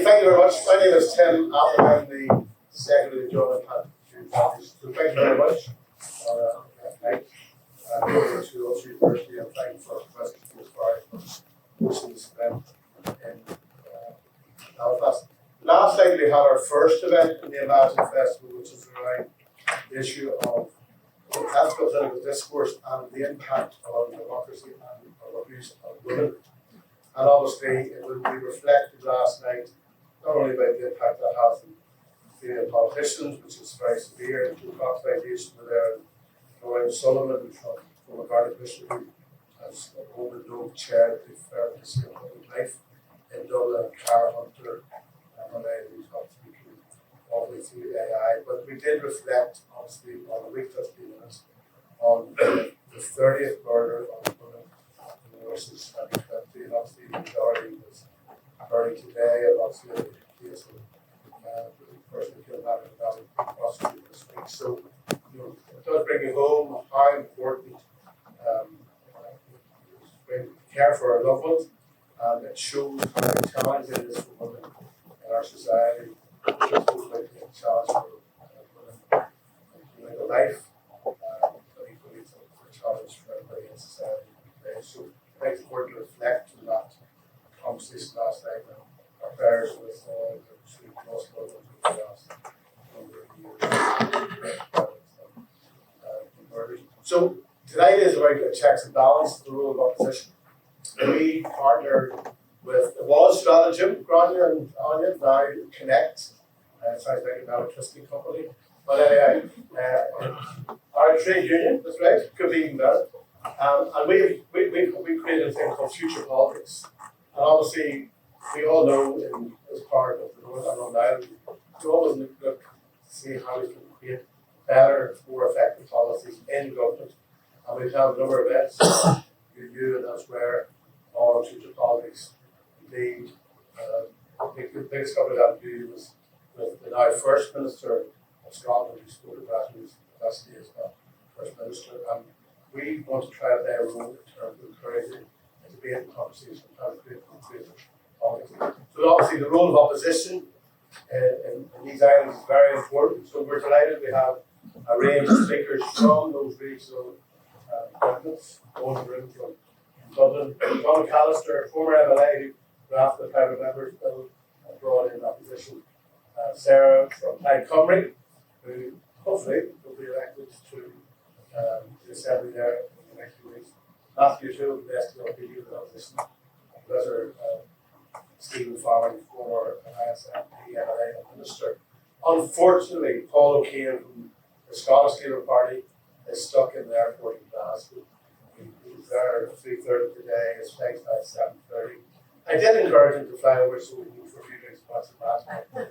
thank you very much. My name is Tim Allen. I'm the Secretary General at Hume. So thank you very much for tonight. Over to Ulster University and thank you for Professor Farry for hosting this event in Belfast. Last night we had our first event in the Imagine Festival, which is around the issue of ethical political discourse and the impact on democracy and abuse of women. And obviously, it will be reflected last night not only about the impact that has on female politicians, which is very severe, the hospitalisation with there, Broin from a Garda Commission who has a woman no chair the fair history of public life in Dublin, Cara Hunter, and Malay, who's not speaking all the way through AI. But we did reflect, obviously, on the week that's been in us, on the 30th murder of women in the Russians 2020, and obviously the majority was Birley today, and obviously the case of the person who killed that and prosecuted this week. So, you know, it does bring you home how important care for our loved ones, and it shows how challenging it is for women in our society. It just feels like a challenge for women in legal life, but equally it's a challenge for everybody in society today. So I think it's important to reflect on that conversation last night and our prayers with all the two lost loved ones over the last number of years. So tonight is about checks and balance, the role of opposition. We partnered with, it was Stratagem, Grania and Anya, now Connect. Sounds like an electricity company. But anyway, our trade union, that's right, could be even better. And we created a thing called Future Politics. And obviously, we all know as part of the Northern Ireland, we always look to see how we can create better, more effective policies in government. And we've had a number of events, you and elsewhere, on Future Politics. Indeed, the biggest company that we do was with the now First Minister of Scotland, who spoke about his capacity as First Minister. And we want to try to play a role in terms of encouraging a debate and conversation on how to create politics. So obviously the role of opposition in these islands is very important. So we're delighted we have a range of speakers from those regional governments, going in the room from Dublin. Conor McAllister, former MLA who drafted the private members bill and brought in opposition. Sarah from Plaid, Cymru, who hopefully will be elected to the Assembly there in the next few weeks. Matthew too, the SDLP of the opposition. Professor Stephen Farry, former ISMP MLA and Minister. Unfortunately, Paul O'Kane from the Scottish Labour Party is stuck in the airport in Glasgow. He's there at 3:30 today, his flight's at 7:30. I did encourage him to fly over so we can go for a few drinks once in Glasgow.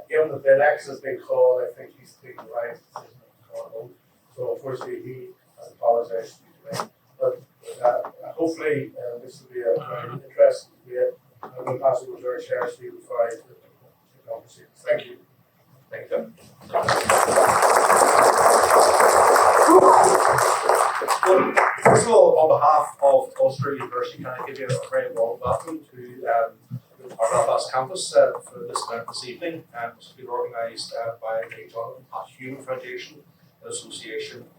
Given that the election has been called, I think he's taking the right decision to call home. So unfortunately he has apologised to me today. But hopefully this will be a very interesting debate. I'm going to pass it over to our chair, Stephen Farry, to the conversation. Thank you. Thank you. Well, first of all, on behalf of Ulster University, can I give you a very warm welcome to our Belfast campus for this event this evening, which has been organised by the Hume Foundation in association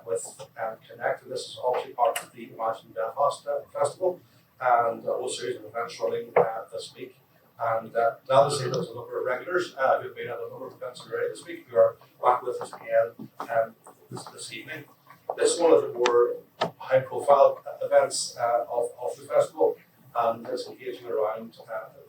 with Connect. And this is obviously part of the Imagine Belfast Festival and a whole series of events running this week. And glad to say there's a number of regulars who have been at a number of events already this week who are back with us again this evening. This is one of the more high-profile events of the festival, and it's engaging around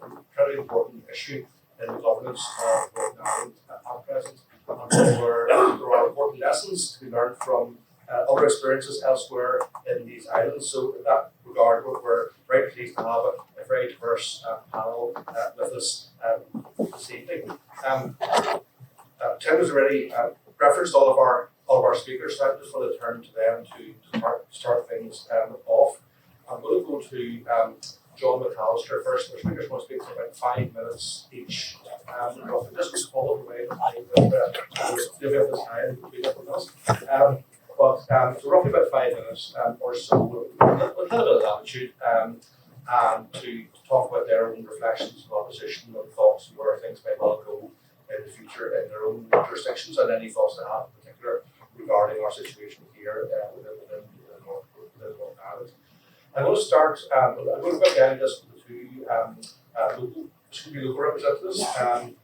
a pretty important issue in the governance of Northern Ireland at present, and where there are important lessons to be learned from other experiences elsewhere in these islands. So in that regard, we're very pleased to have a very diverse panel with us this evening. Tim has already referenced all of our speakers, so I just want to turn to them to start things off. I'm going to go to John McAllister first. The speakers want to speak for about 5 minutes each. This was followed away with give it the time to be with us. So roughly about 5 minutes or so, with a little bit of latitude. and to talk about their own reflections and opposition and thoughts and where things may well go in the future in their own jurisdictions, and any thoughts they have in particular regarding our situation here within North Ireland. I'm going to start, I'm going to begin just with the two local representatives, and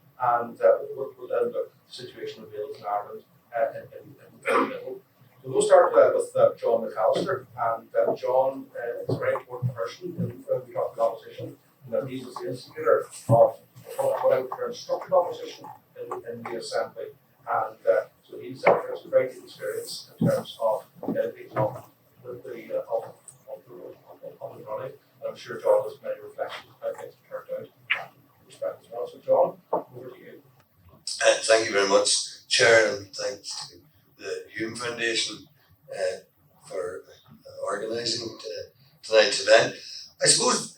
we'll then look at the situation of Wales and Ireland in the middle. So we'll start with John McAllister, and John is a very important person in the opposition, and that he was the instigator of what I would term structured opposition in the Assembly, and so he's has a very deep experience in terms of getting things on the running, and I'm sure John has many reflections about things that turned out in respect as well. So John, over to you. Thank you very much, Chair, and thanks to the Hume Foundation for organising tonight's event. I suppose,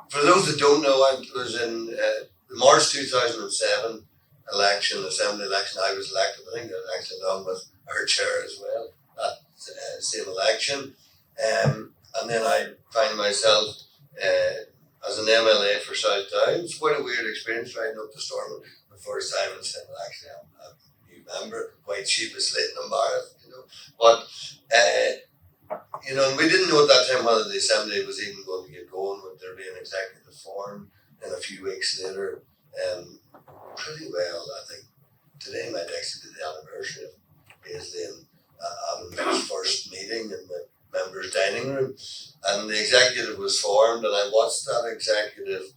for those that don't know, I was in the March 2007 Assembly election. I was elected, I think I was actually along with our Chair as well, that same election. And then I find myself as an MLA for South Down. It's quite a weird experience riding up to Stormont the first time and saying, well, actually, I'm a new member, quite sheepishly and embarrassed, But, and we didn't know at that time whether the Assembly was even going to get going. Would there be an executive forum? And a few weeks later, pretty well, I think today might actually be the anniversary of Paisley and Adam's first meeting in the members' dining room, and the executive was formed, and I watched that executive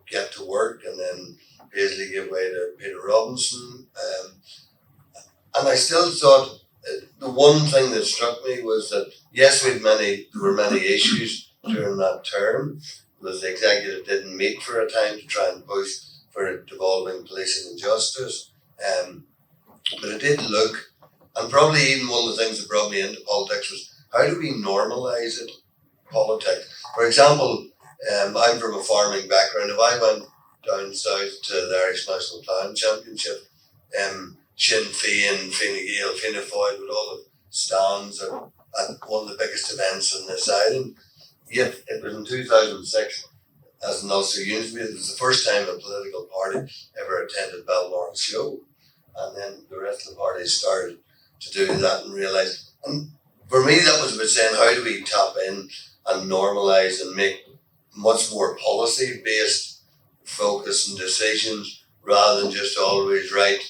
get to work, and then Paisley gave way to Peter Robinson, and I still thought the one thing that struck me was that yes, there were many issues during that term. The executive didn't meet for a time to try and push for devolving policing and justice, but it did look. And probably even one of the things that brought me into politics was, how do we normalise it, politics? For example, I'm from a farming background. If I went down south to the Irish National Ploughing Championship, Sinn, Fein, Fine Gael, Fianna Fáil with all the stands at one of the biggest events in this island. Yet it was in 2006, as an Ulster University, it was the first time a political party ever attended Balmoral's show. And then the rest of the parties started to do that and realise. And for me, that was about saying, how do we tap in and normalise and make much more policy-based focus and decisions rather than just always write,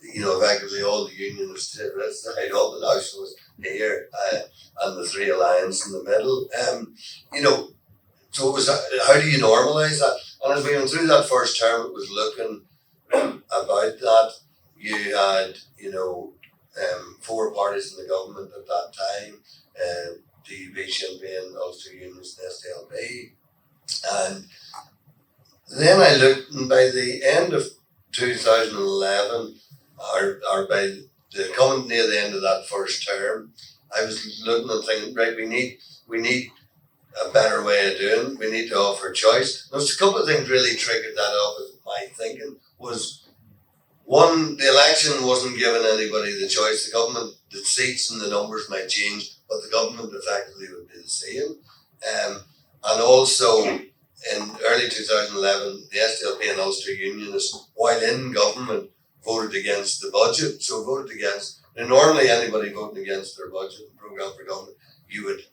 effectively all the unionists did, let's say all the nationalists here and the three alliance in the middle. So it was, how do you normalise that? And as we went through that first term, it was looking about that. You had, four parties in the government at that time, DUP, Sinn Féin, Ulster Unionist and SDLP. And then I looked, and by the end of 2011, or by the coming near the end of that first term, I was looking and thinking, right, we need a better way of doing it. We need to offer choice. There's a couple of things really triggered that off of my thinking. Was one, the election wasn't giving anybody the choice. The government, the seats and the numbers might change, but the government effectively would be the same. And also in early 2011, the SDLP and Ulster Unionists, while in government, voted against the budget. So voted against, and normally anybody voting against their budget and programme for government, you would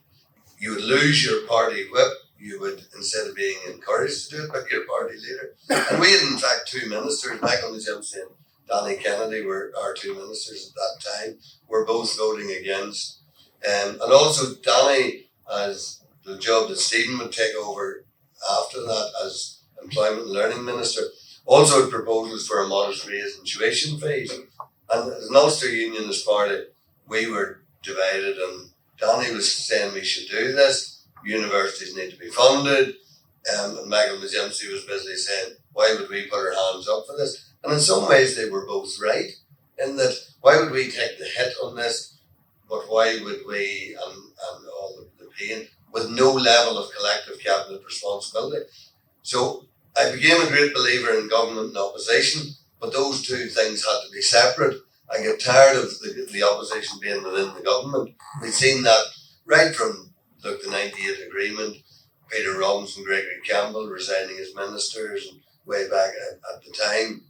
lose your party whip. You would, instead of being encouraged to do it, pick your party leader. And we had in fact two ministers, McAllister and Danny Kennedy were our two ministers at that time, were both voting against. And also Danny, as the job that Stephen would take over after that as Employment and Learning Minister, also had proposals for a modest raise in tuition fees. And as an Ulster Unionist party, we were divided, and Danny was saying we should do this. Universities need to be funded, and McAllister was basically saying, why would we put our hands up for this? And in some ways they were both right, in that why would we take the hit on this, but why would we, and all the pain, with no level of collective cabinet responsibility. So I became a great believer in government and opposition, but those two things had to be separate. I get tired of the opposition being within the government. We've seen that right from the 98 agreement, Peter Robinson, Gregory Campbell resigning as ministers and way back at the time.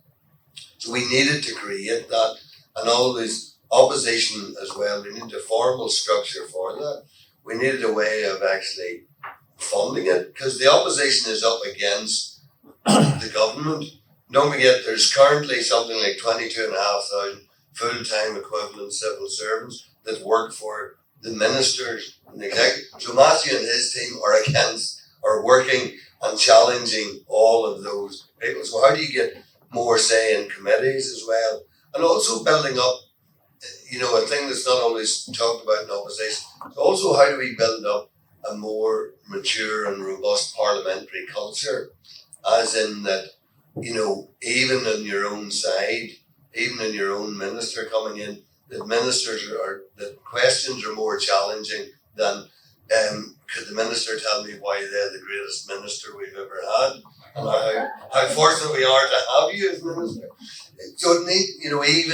So we needed to create that, and always opposition as well. We needed a formal structure for that. We needed a way of actually funding it, because the opposition is up against the government. Don't forget, there's currently something like 22,500 full-time equivalent civil servants that work for the ministers and the executive. So Matthew and his team are working and challenging all of those people. So how do you get more say in committees as well? And also building up, a thing that's not always talked about in opposition. So also, how do we build up a more mature and robust parliamentary culture? As in that, even on your own side, even in your own minister coming in, that that questions are more challenging than, could the minister tell me why they're the greatest minister we've ever had? And how fortunate we are to have you as minister. So it need,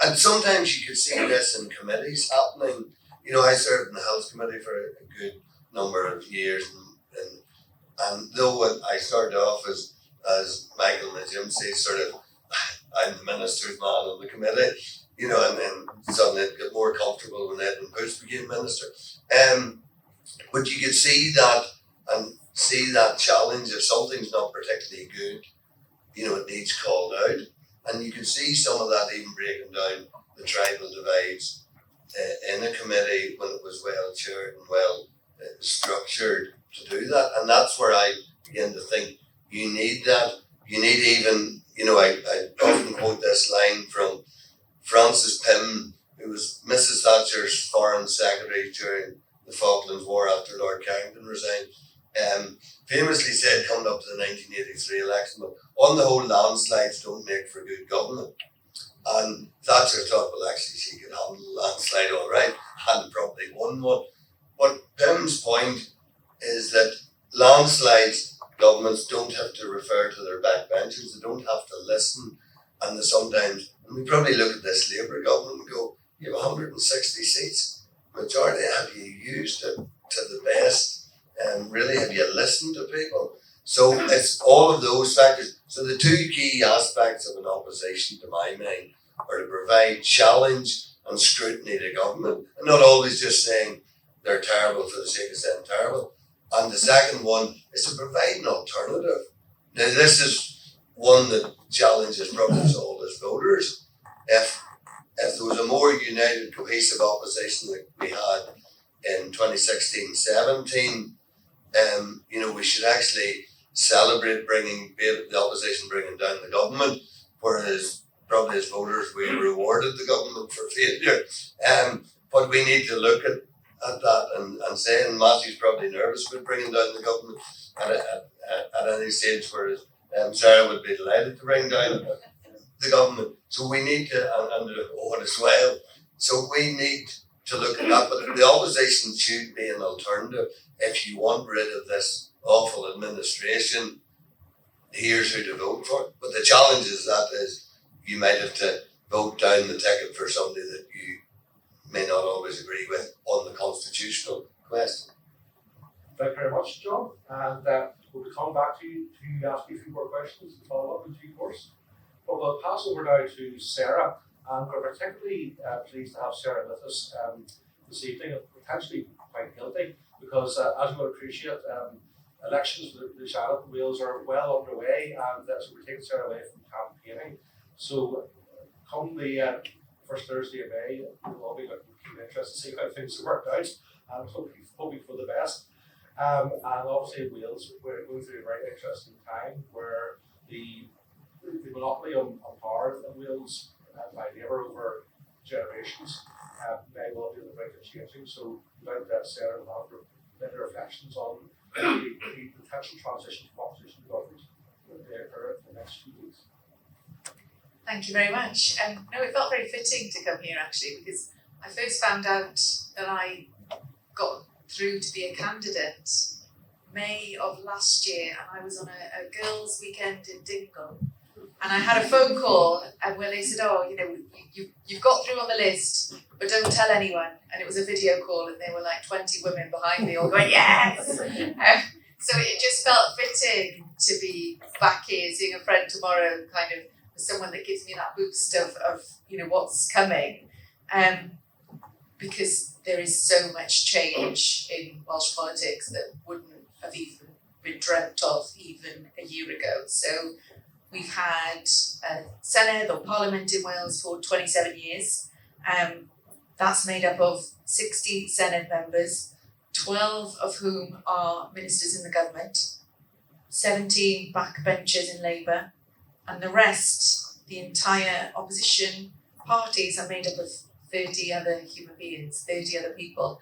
and sometimes you could see this in committees happening. I served in the health committee for a good number of years, and though I started off as Michael and Jim say, sort of, I'm the minister's man on the committee, and then suddenly it got more comfortable when Edmund Bush became minister. But you could see that challenge. If something's not particularly good, it needs called out. And you can see some of that even breaking down the tribal divides in a committee when it was well chaired and well structured to do that. And that's where I begin to think you need that. You need even, I often quote this line from Frances Pym, who was Mrs. Thatcher's foreign secretary during the Falklands War after Lord Carrington resigned. Famously said, coming up to the 1983 election, but on the whole, landslides don't make for good government. And Thatcher thought, well, actually, she could handle the landslide all right, and probably won one. But Pym's point is that landslides, governments don't have to refer to their backbenchers, they don't have to listen, and sometimes, and we probably look at this Labour government and go, you have 160 seats, majority, have you used it to the best? Really, have you listened to people? So it's all of those factors. So the two key aspects of an opposition, to my mind, are to provide challenge and scrutiny to government, and not always just saying they're terrible for the sake of saying terrible. And the second one is to provide an alternative. Now, this is one that challenges probably us all as voters. If there was a more united, cohesive opposition like we had in 2016-17, we should actually celebrate the opposition bringing down the government, whereas probably as voters we rewarded the government for failure. But we need to look at that and say, and Matthew's probably nervous about bringing down the government at any stage, whereas Sarah would be delighted to bring down the government. So we need to, and Eoin as well, so we need to look at that. But the opposition should be an alternative. If you want rid of this awful administration, here's who to vote for. But the challenge is you might have to vote down the ticket for somebody that you may not always agree with on the constitutional question. Thank you very much, John. And we'll come back to you to ask you a few more questions and follow up in due course. But we'll pass over now to Sarah. And we're particularly pleased to have Sarah with us this evening, and potentially quite guilty, because as you will appreciate, elections for the Charlotte and Wales are well underway, and so we're taking Sarah away from campaigning. So come the first Thursday of May, we'll all be looking interested to see how things have worked out, and hoping for the best. And obviously in Wales, we're going through a very interesting time where the monopoly on power in Wales by Labour over generations may well be on the brink of changing. So without that, Sarah will have better reflections on the potential transition from opposition to government that may occur in the next few weeks. Thank you very much. No, it felt very fitting to come here actually, because I first found out that I got through to be a candidate May of last year, and I was on a girls' weekend in Dingle. And I had a phone call, and where they said, "Oh, you've got through on the list, but don't tell anyone." And it was a video call, and there were like 20 women behind me all going, "Yes!" So it just felt fitting to be back here, seeing a friend tomorrow, kind of someone that gives me that boost of what's coming. Because there is so much change in Welsh politics that wouldn't have even been dreamt of even a year ago. So we've had a Senedd or Parliament in Wales for 27 years. That's made up of 60 Senedd members, 12 of whom are ministers in the government, 17 backbenchers in Labour, and the rest, the entire opposition parties, are made up of 30 other human beings, 30 other people.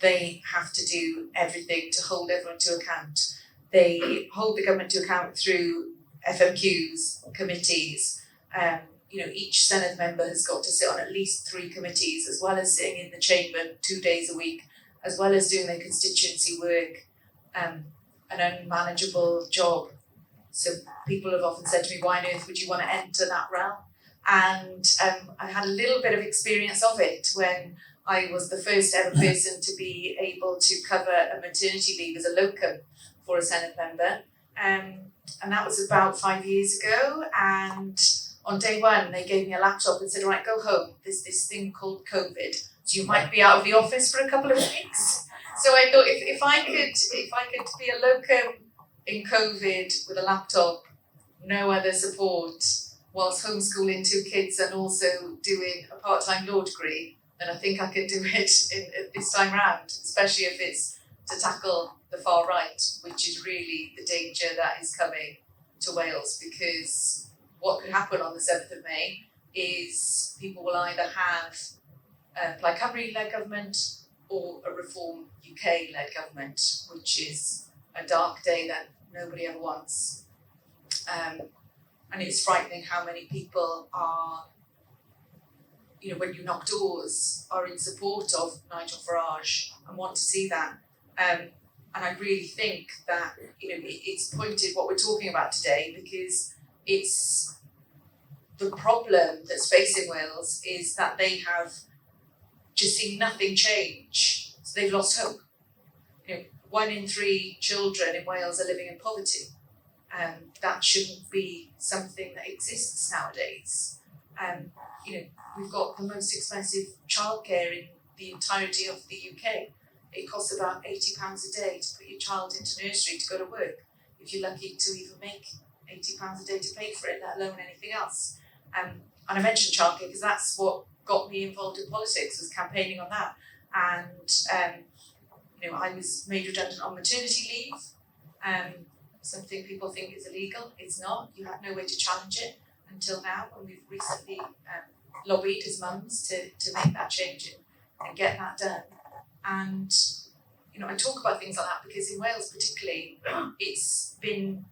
They have to do everything to hold everyone to account. They hold the government to account through FMQs, committees. Each Senedd member has got to sit on at least 3 committees, as well as sitting in the chamber 2 days a week, as well as doing their constituency work, an unmanageable job. So people have often said to me, why on earth would you want to enter that realm? And I had a little bit of experience of it when I was the first ever person to be able to cover a maternity leave as a locum for a Senedd member. And that was about 5 years ago. And on day one, they gave me a laptop and said, all right, go home. There's this thing called COVID. So you might be out of the office for a couple of weeks. So I thought if I could be a locum in COVID with a laptop, no other support, whilst homeschooling 2 kids and also doing a part-time law degree, then I think I could do it this time round, especially if it's to tackle the far right, which is really the danger that is coming to Wales, because what could happen on the 7th of May is people will either have a Plaid Cymru-led government or a Reform UK-led government, which is a dark day that nobody ever wants. And it's frightening how many people are, when you knock doors, are in support of Nigel Farage and want to see that. And I really think that, it's pointed what we're talking about today, because it's the problem that's facing Wales is that they have just seen nothing change. So they've lost hope. 1 in 3 children in Wales are living in poverty. That shouldn't be something that exists nowadays. We've got the most expensive childcare in the entirety of the UK. It costs about £80 a day to put your child into nursery to go to work, if you're lucky to even make £80 a day to pay for it, let alone anything else. And I mentioned childcare because that's what got me involved in politics, was campaigning on that. And I was made redundant on maternity leave. Something people think is illegal. It's not. You have no way to challenge it until now, and we've recently lobbied as mums to make that change and get that done. And I talk about things like that because in Wales particularly, it's been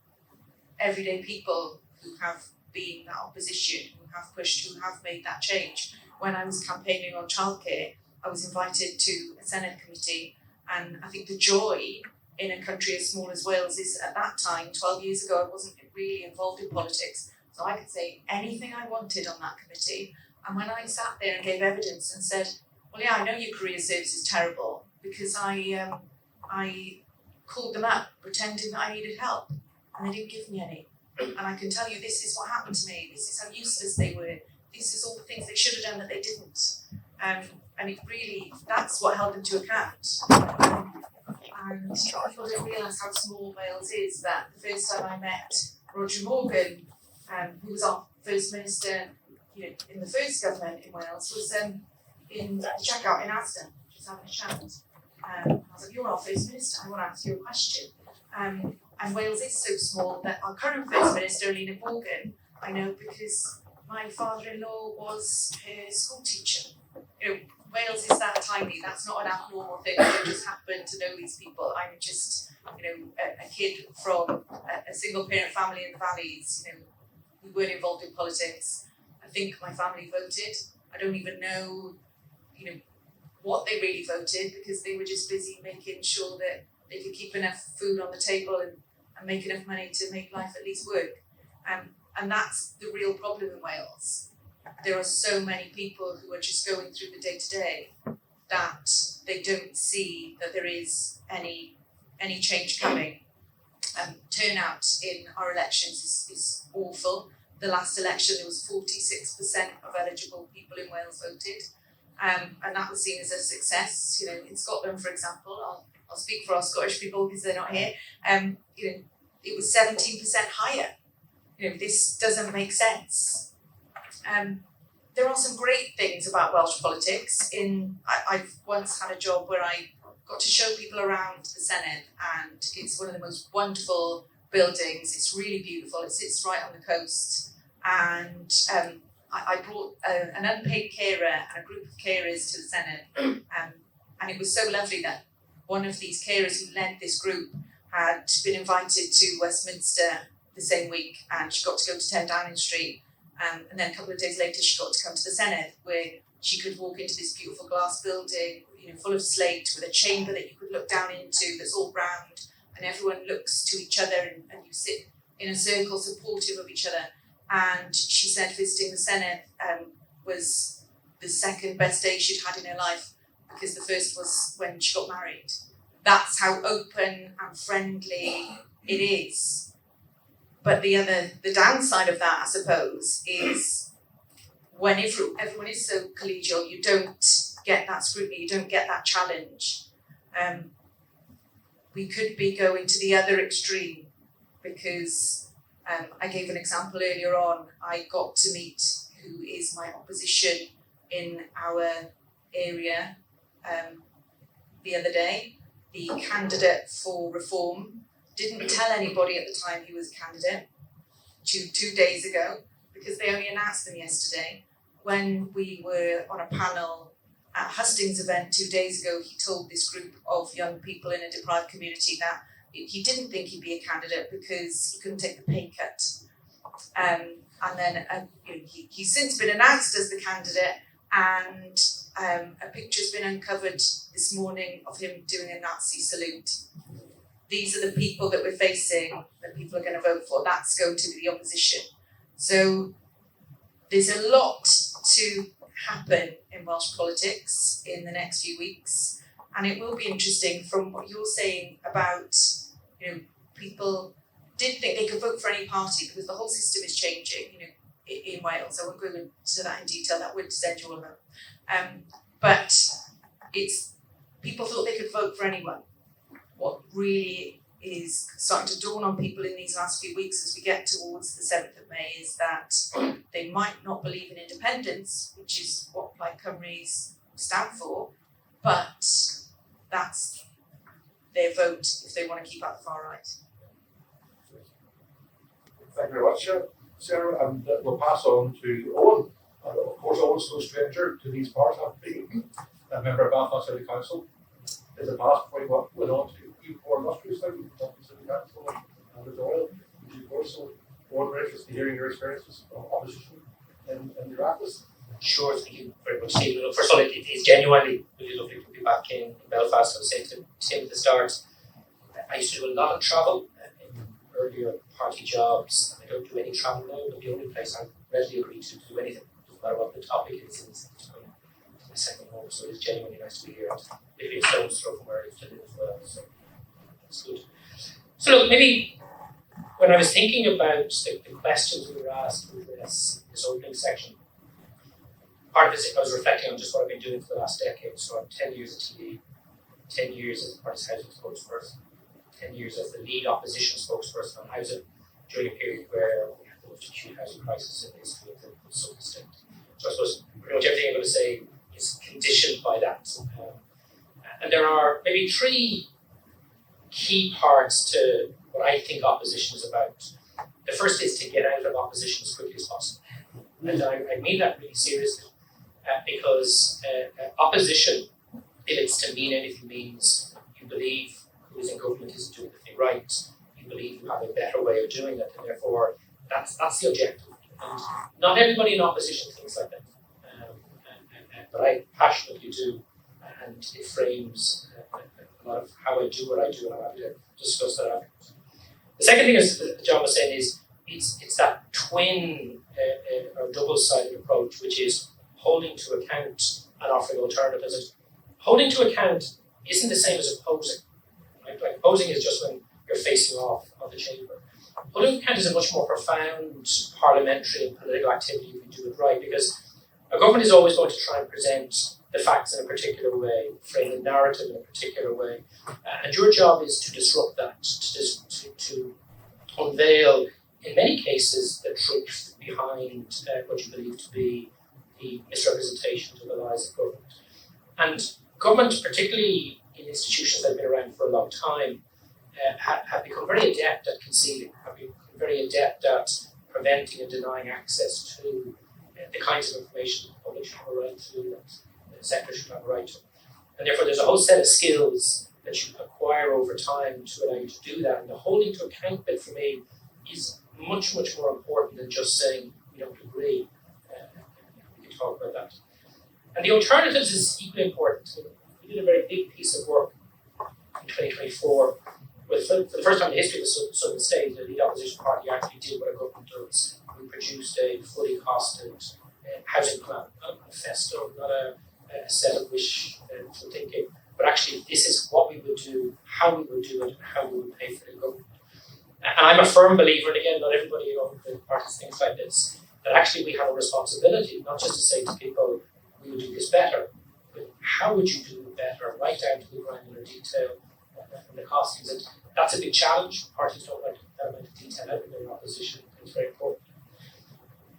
everyday people who have been that opposition, who have pushed, who have made that change. When I was campaigning on childcare, I was invited to a Senedd committee, and I think the joy in a country as small as Wales is, at that time, 12 years ago, I wasn't really involved in politics, so I could say anything I wanted on that committee. And when I sat there and gave evidence and said, well, yeah, I know your career service is terrible, because I called them up pretending that I needed help, and they didn't give me any. And I can tell you, this is what happened to me, this is how useless they were, this is all the things they should have done that they didn't. And it really, that's what held them to account. And people don't realise how small Wales is, that the first time I met Roger Morgan, who was our first minister in the first government in Wales, was in the checkout in Aston, just having a chat. I was like, you're our first minister, I want to ask you a question. And Wales is so small that our current first minister, Alina Morgan, I know because my father-in-law was her school teacher. Wales is that tiny, that's not an abnormal thing. I don't just happen to know these people. I'm just, a kid from a single parent family in the valleys. We weren't involved in politics. I think my family voted. I don't even know, what they really voted, because they were just busy making sure that they could keep enough food on the table and make enough money to make life at least work. And that's the real problem in Wales. There are so many people who are just going through the day-to-day that they don't see that there is any any change coming. Turnout in our elections is awful. The last election, there was 46% of eligible people in Wales voted, and that was seen as a success. You know, in Scotland, for example, I'll speak for our Scottish people because they're not here. You know, it was 17% higher. You know, this doesn't make sense. There are some great things about Welsh politics. I've once had a job where I got to show people around the Senedd, and it's one of the most wonderful buildings. It's really beautiful. It sits right on the coast, and I brought an unpaid carer and a group of carers to the Senedd, and it was so lovely that one of these carers who led this group had been invited to Westminster the same week, and she got to go to 10 Downing Street, and then a couple of days later she got to come to the Senedd, where she could walk into this beautiful glass building, you know, full of slate, with a chamber that you could look down into that's all round, and everyone looks to each other, and you sit in a circle supportive of each other. And she said visiting the Senedd was the second best day she'd had in her life, because the first was when she got married. That's how open and friendly it is. But the downside of that, I suppose, is when everyone is so collegial, you don't get that scrutiny, you don't get that challenge. We could be going to the other extreme, because I gave an example earlier on. I got to meet who is my opposition in our area the other day. The candidate for Reform didn't tell anybody at the time he was a candidate, two days ago, because they only announced them yesterday. When we were on a panel at Hustings event 2 days ago, he told this group of young people in a deprived community that he didn't think he'd be a candidate because he couldn't take the pay cut. And then he's since been announced as the candidate, and a picture's been uncovered this morning of him doing a Nazi salute. These are the people that we're facing, that people are going to vote for. That's going to be the opposition. So there's a lot to happen in Welsh politics in the next few weeks, and it will be interesting from what you're saying about, you know, people did think they could vote for any party because the whole system is changing, you know, in Wales. I won't go into that in detail, that would send you all home. But it's people thought they could vote for anyone. What really is starting to dawn on people in these last few weeks as we get towards the 7th of May is that they might not believe in independence, which is what Plaid Cymru's stand for, but that's their vote if they want to keep out the far right. Thank you very much, Sarah, and we'll pass on to Eoin. Of course, Eoin's no stranger to these parts, having been a member of Belfast City Council in the past before he went on to more illustrious things with the City Council and with oil, which of course, so Eoin, we're interested in hearing your experiences of opposition in your office. Sure, thank you very much, Stephen. Look, first of all, it is genuinely really lovely to be back in Belfast. I was saying at the start, I used to do a lot of travel in earlier party jobs, and I don't do any travel now, but the only place I'm readily agreed to do anything, no matter what the topic is my second home. So it's genuinely nice to be here. Maybe a stone's throw from where I used to live as well, so that's good. So look, maybe when I was thinking about the questions we were asked with this opening section, part of it I was reflecting on just what I've been doing for the last decade. So I'm 10 years at TD, 10 years as the party's housing spokesperson, 10 years as the lead opposition spokesperson on housing during a period where we had the most acute housing crisis in the history of the Southern state. So I suppose pretty much everything I'm going to say is conditioned by that. And there are maybe three key parts to what I think opposition is about. The first is to get out of opposition as quickly as possible. And I mean that really seriously, because opposition, if it's to mean anything, means you believe who is in government isn't doing the thing right, you believe you have a better way of doing it, and therefore that's the objective. And not everybody in opposition thinks like that, but I passionately do, and it frames a lot of how I do what I do, and I'm happy to discuss that afterwards. The second thing, as John was saying, is it's that twin or double-sided approach, which is holding to account and offering alternatives. Holding to account isn't the same as opposing. Right? Like opposing is just when you're facing off of the chamber. Political account is a much more profound parliamentary and political activity if we do it right, because a government is always going to try and present the facts in a particular way, frame the narrative in a particular way, and your job is to disrupt that, to unveil, in many cases, the truth behind what you believe to be the misrepresentations of the lies of government. And government, particularly in institutions that have been around for a long time, have become very adept at concealing, have become very adept at preventing and denying access to the kinds of information the public should have a right to, that the sector should have a right to. And therefore there's a whole set of skills that you acquire over time to allow you to do that. And the holding to account bit for me is much, much more important than just saying we don't agree. We can talk about that. And the alternatives is equally important. We did a very big piece of work in 2024 with, for the first time in the history of the Southern States, the lead opposition party actually did what a government does. We produced a fully costed housing plan, not a manifesto, not a set of wishful thinking, but actually this is what we would do, how we would do it, and how we would pay for the government. And I'm a firm believer, and again, not everybody on the parties thinks like this, that actually we have a responsibility, not just to say to people, we will do this better, but how would you do it better, right down to the granular detail and the costings. And that's a big challenge. Parties don't like that amount of detail out in their opposition. It's very important.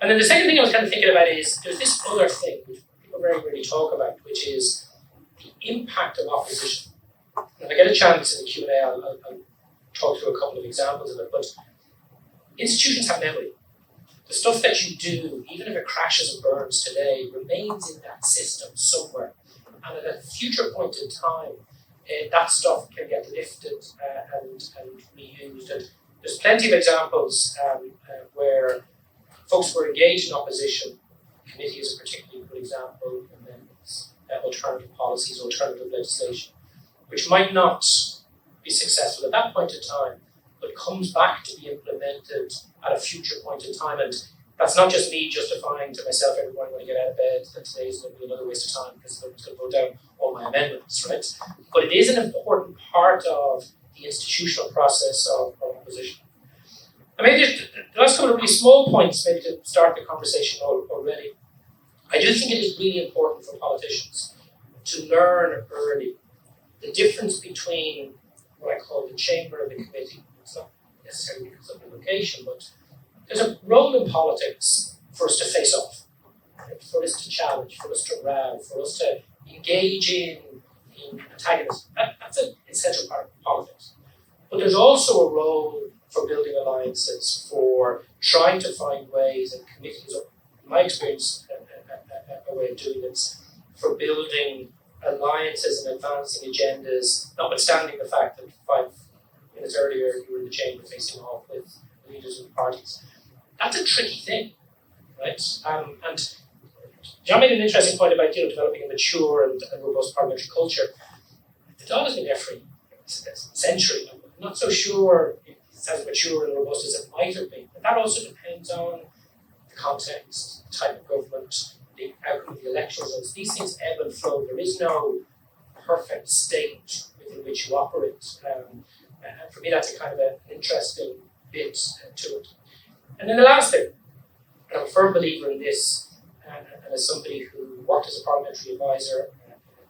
And then the second thing I was kind of thinking about is there's this other thing which people very rarely talk about, which is the impact of opposition. And if I get a chance in the Q&A, I'll talk through a couple of examples of it, but institutions have memory. The stuff that you do, even if it crashes and burns today, remains in that system somewhere. And at a future point in time, that stuff can get lifted and reused. And there's plenty of examples where folks were engaged in opposition. Committee is a particularly good example, and then alternative policies, alternative legislation, which might not be successful at that point in time, but comes back to be implemented at a future point in time. And that's not just me justifying to myself every morning when I get out of bed that today's going to be another waste of time because I'm going to vote down all my amendments, right? But it is an important part of the institutional process of opposition. And maybe just the last couple of really small points, maybe to start the conversation already. I do think it is really important for politicians to learn early the difference between what I call the chamber and the committee. It's not necessarily because of the location, but there's a role in politics for us to face off, right? For us to challenge, for us to row, for us to engage in antagonism. That's an essential part of politics. But there's also a role for building alliances, for trying to find ways, and committees are, in my experience, a way of doing this, for building alliances and advancing agendas, notwithstanding the fact that 5 minutes earlier you were in the chamber facing off with leaders of the parties. That's a tricky thing, right? And John made an interesting point about developing a mature and robust parliamentary culture. The Dáil has been there for a century. I'm not so sure it's as mature and robust as it might have been. But that also depends on the context, the type of government, the outcome of the elections. These things ebb and flow. There is no perfect state within which you operate. And for me, that's a kind of an interesting bit to it. And then the last thing, and I'm a firm believer in this, and as somebody who worked as a parliamentary advisor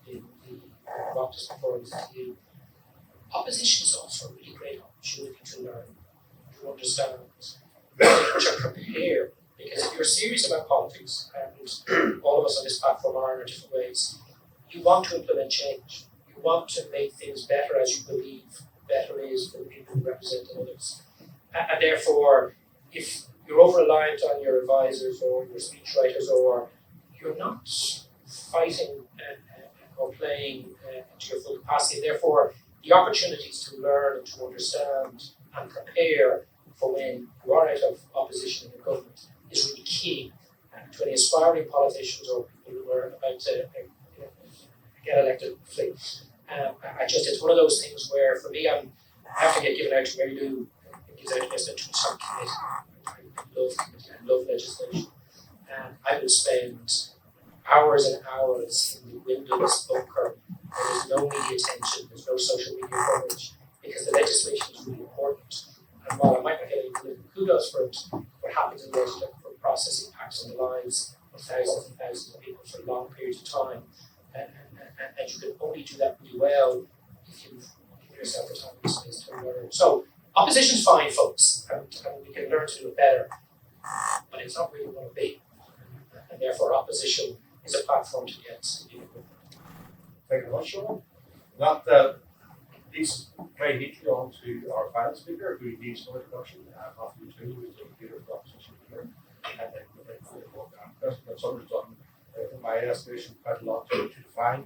in the Oireachtas before I was at you, opposition is also a really great opportunity to learn, to understand, to prepare. Because if you're serious about politics, and all of us on this platform are in our different ways, you want to implement change. You want to make things better as you believe better is for the people who represent others. And therefore, if you're over-reliant on your advisors or your speechwriters, or you're not fighting or playing to your full capacity, therefore the opportunities to learn and to understand and prepare for when you are out of opposition in the government is really key to any aspiring politicians or people who are about to get elected. It's one of those things where, for me, I have to get given out to Mary Lou. Gives out to me to some committee. I love legislation. I would spend hours and hours in the windowless bunker. There's no media attention. There's no social media coverage. because the legislation is really important. And while I might not get any political kudos for it, what happens in the legislature for process impacts on the lives of thousands and thousands of people for long periods of time. And you can only do that really well if you give yourself the time and space to learn. So opposition's fine, folks, and we can learn to do it better, but it's not really what it be. And therefore opposition is a platform to get people. Thank you very much, Sean. That leads very neatly on to our final speaker, who needs no introduction, Matthew too, who is the leader of the opposition here. And then we'll make the walk down. President Sutherland's done, in my estimation, quite a lot to define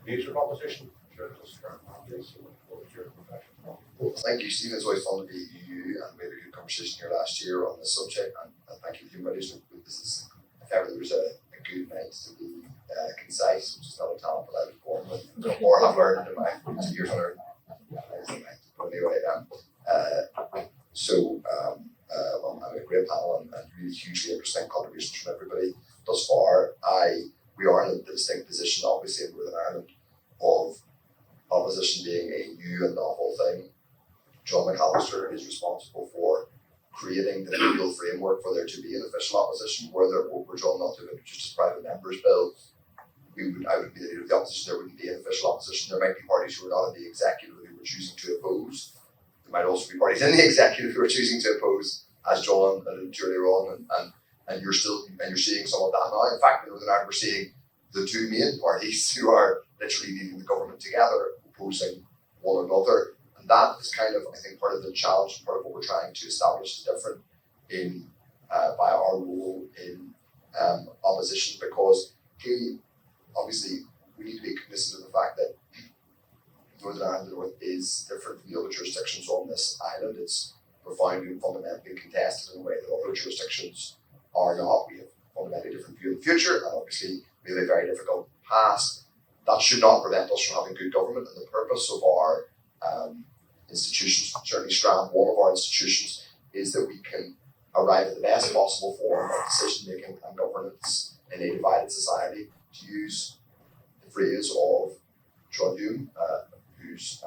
the nature of opposition. I'm sure it does current mandates, so what was your reflection? Well, thank you, Stephen. It's always fun to be you, and we had a good conversation here last year on this subject. And thank you, Hume. This is, if ever there was a good night to be concise, which is not a talent that I was born with, or have learned in my 2 years on earth. But anyway, well, I'm a great panel and really hugely interesting contributions from everybody thus far. We are in the distinct position, obviously, in Northern Ireland, of opposition being a new and novel thing. John McAllister is responsible for creating the legal framework for there to be an official opposition. Were John not to have introduced a private member's bill, I would be the leader of the opposition. There wouldn't be an official opposition. There might be parties who are not in the executive who were choosing to oppose. There might also be parties in the executive who are choosing to oppose, as John alluded to earlier on, and you're seeing some of that now. In fact, in Northern Ireland, we're seeing the two main parties who are literally leading the government together, opposing one another. And that is kind of, I think, part of the challenge, part of what we're trying to establish is different by our role in opposition, because clearly, obviously, we need to be cognizant of the fact that Northern Ireland, the North, is different from the other jurisdictions on this island. It's profoundly and fundamentally contested in a way that other jurisdictions are not. We have a fundamentally different view of the future, and obviously we have a very difficult past. That should not prevent us from having good government, and the purpose of our institutions, certainly strand one of our institutions, is that we can arrive at the best possible form of decision making and governance in a divided society, to use the phrase of John Hume, whose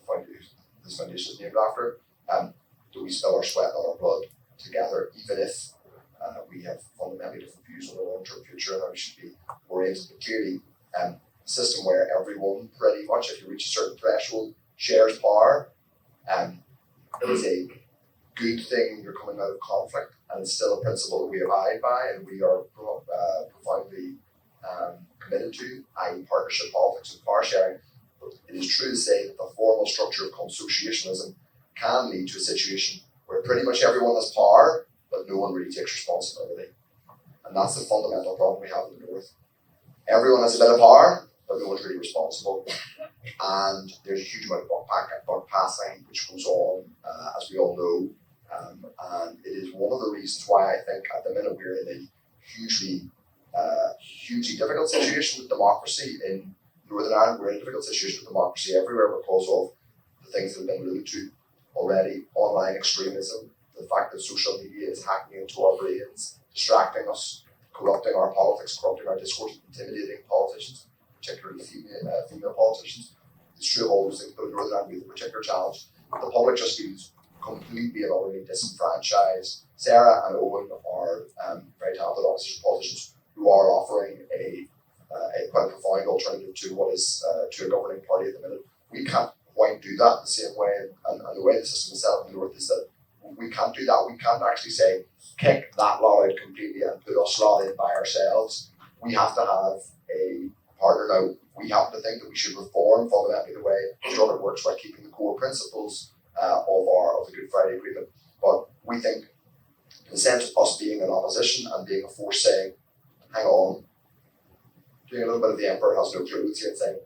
foundation is named after, that we spill our sweat and our blood together, even if we have fundamentally different views on the long-term future and how we should be oriented. But clearly, a system where everyone, pretty much, if you reach a certain threshold, shares power, is a good thing when you're coming out of conflict, and it's still a principle that we abide by and we are profoundly committed to, i.e. partnership politics and power sharing. But it is true to say that the formal structure of consociationism can lead to a situation where pretty much everyone has power, but no one really takes responsibility. And that's the fundamental problem we have in the North. Everyone has a bit of power, but no one's really responsible. And there's a huge amount of buck passing which goes on, as we all know. And it is one of the reasons why I think at the minute we're in a hugely difficult situation with democracy in Northern Ireland. We're in a difficult situation with democracy everywhere because of the things that have been alluded to already: online extremism, the fact that social media is hacking into our brains, distracting us, corrupting our politics, corrupting our discourse, intimidating politicians, particularly female politicians. It's true of all those things, but in Northern Ireland we have a particular challenge. The public just feels completely and utterly disenfranchised. Sarah and Eoin are very talented opposition politicians who are offering a quite profound alternative to what is to a governing party at the minute. We can't quite do that the same way, and the way the system is set up in the North is that we can't do that. We can't actually say, kick that lot out completely and put us lot in by ourselves. We have to have a partner now. We happen to think that we should reform fundamentally the way Jordan works by keeping the core principles of the Good Friday Agreement. But we think, in the sense of us being in opposition and being a force saying, hang on, doing a little bit of the emperor has no clothes here and saying,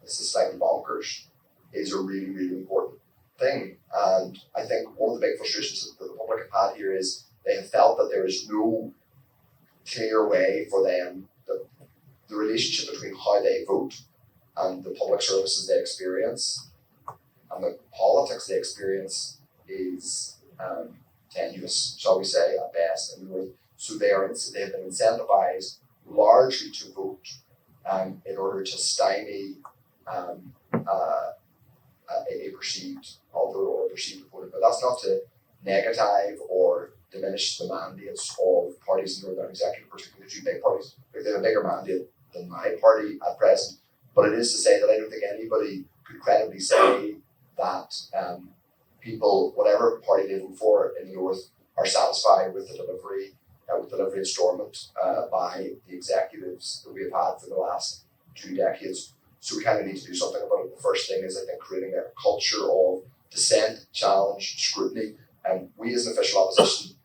this is slightly bonkers, is a really, really important thing. And I think one of the big frustrations that the public have had here is they have felt that there is no clear way for them, the relationship between how they vote and the public services they experience and the politics they experience is tenuous, shall we say, at best. So they have been incentivized largely to vote in order to stymie a perceived author or a perceived opponent. But that's not to negative or diminish the mandates of parties in the Northern Executive, particularly the two big parties. They have a bigger mandate than my party at present. But it is to say that I don't think anybody could credibly say that people, whatever party they vote for in the North, are satisfied with the delivery installment by the executives that we have had for the last 2 decades. So we kind of need to do something about it. The first thing is, I think, creating a culture of dissent, challenge, scrutiny. And we as an official opposition,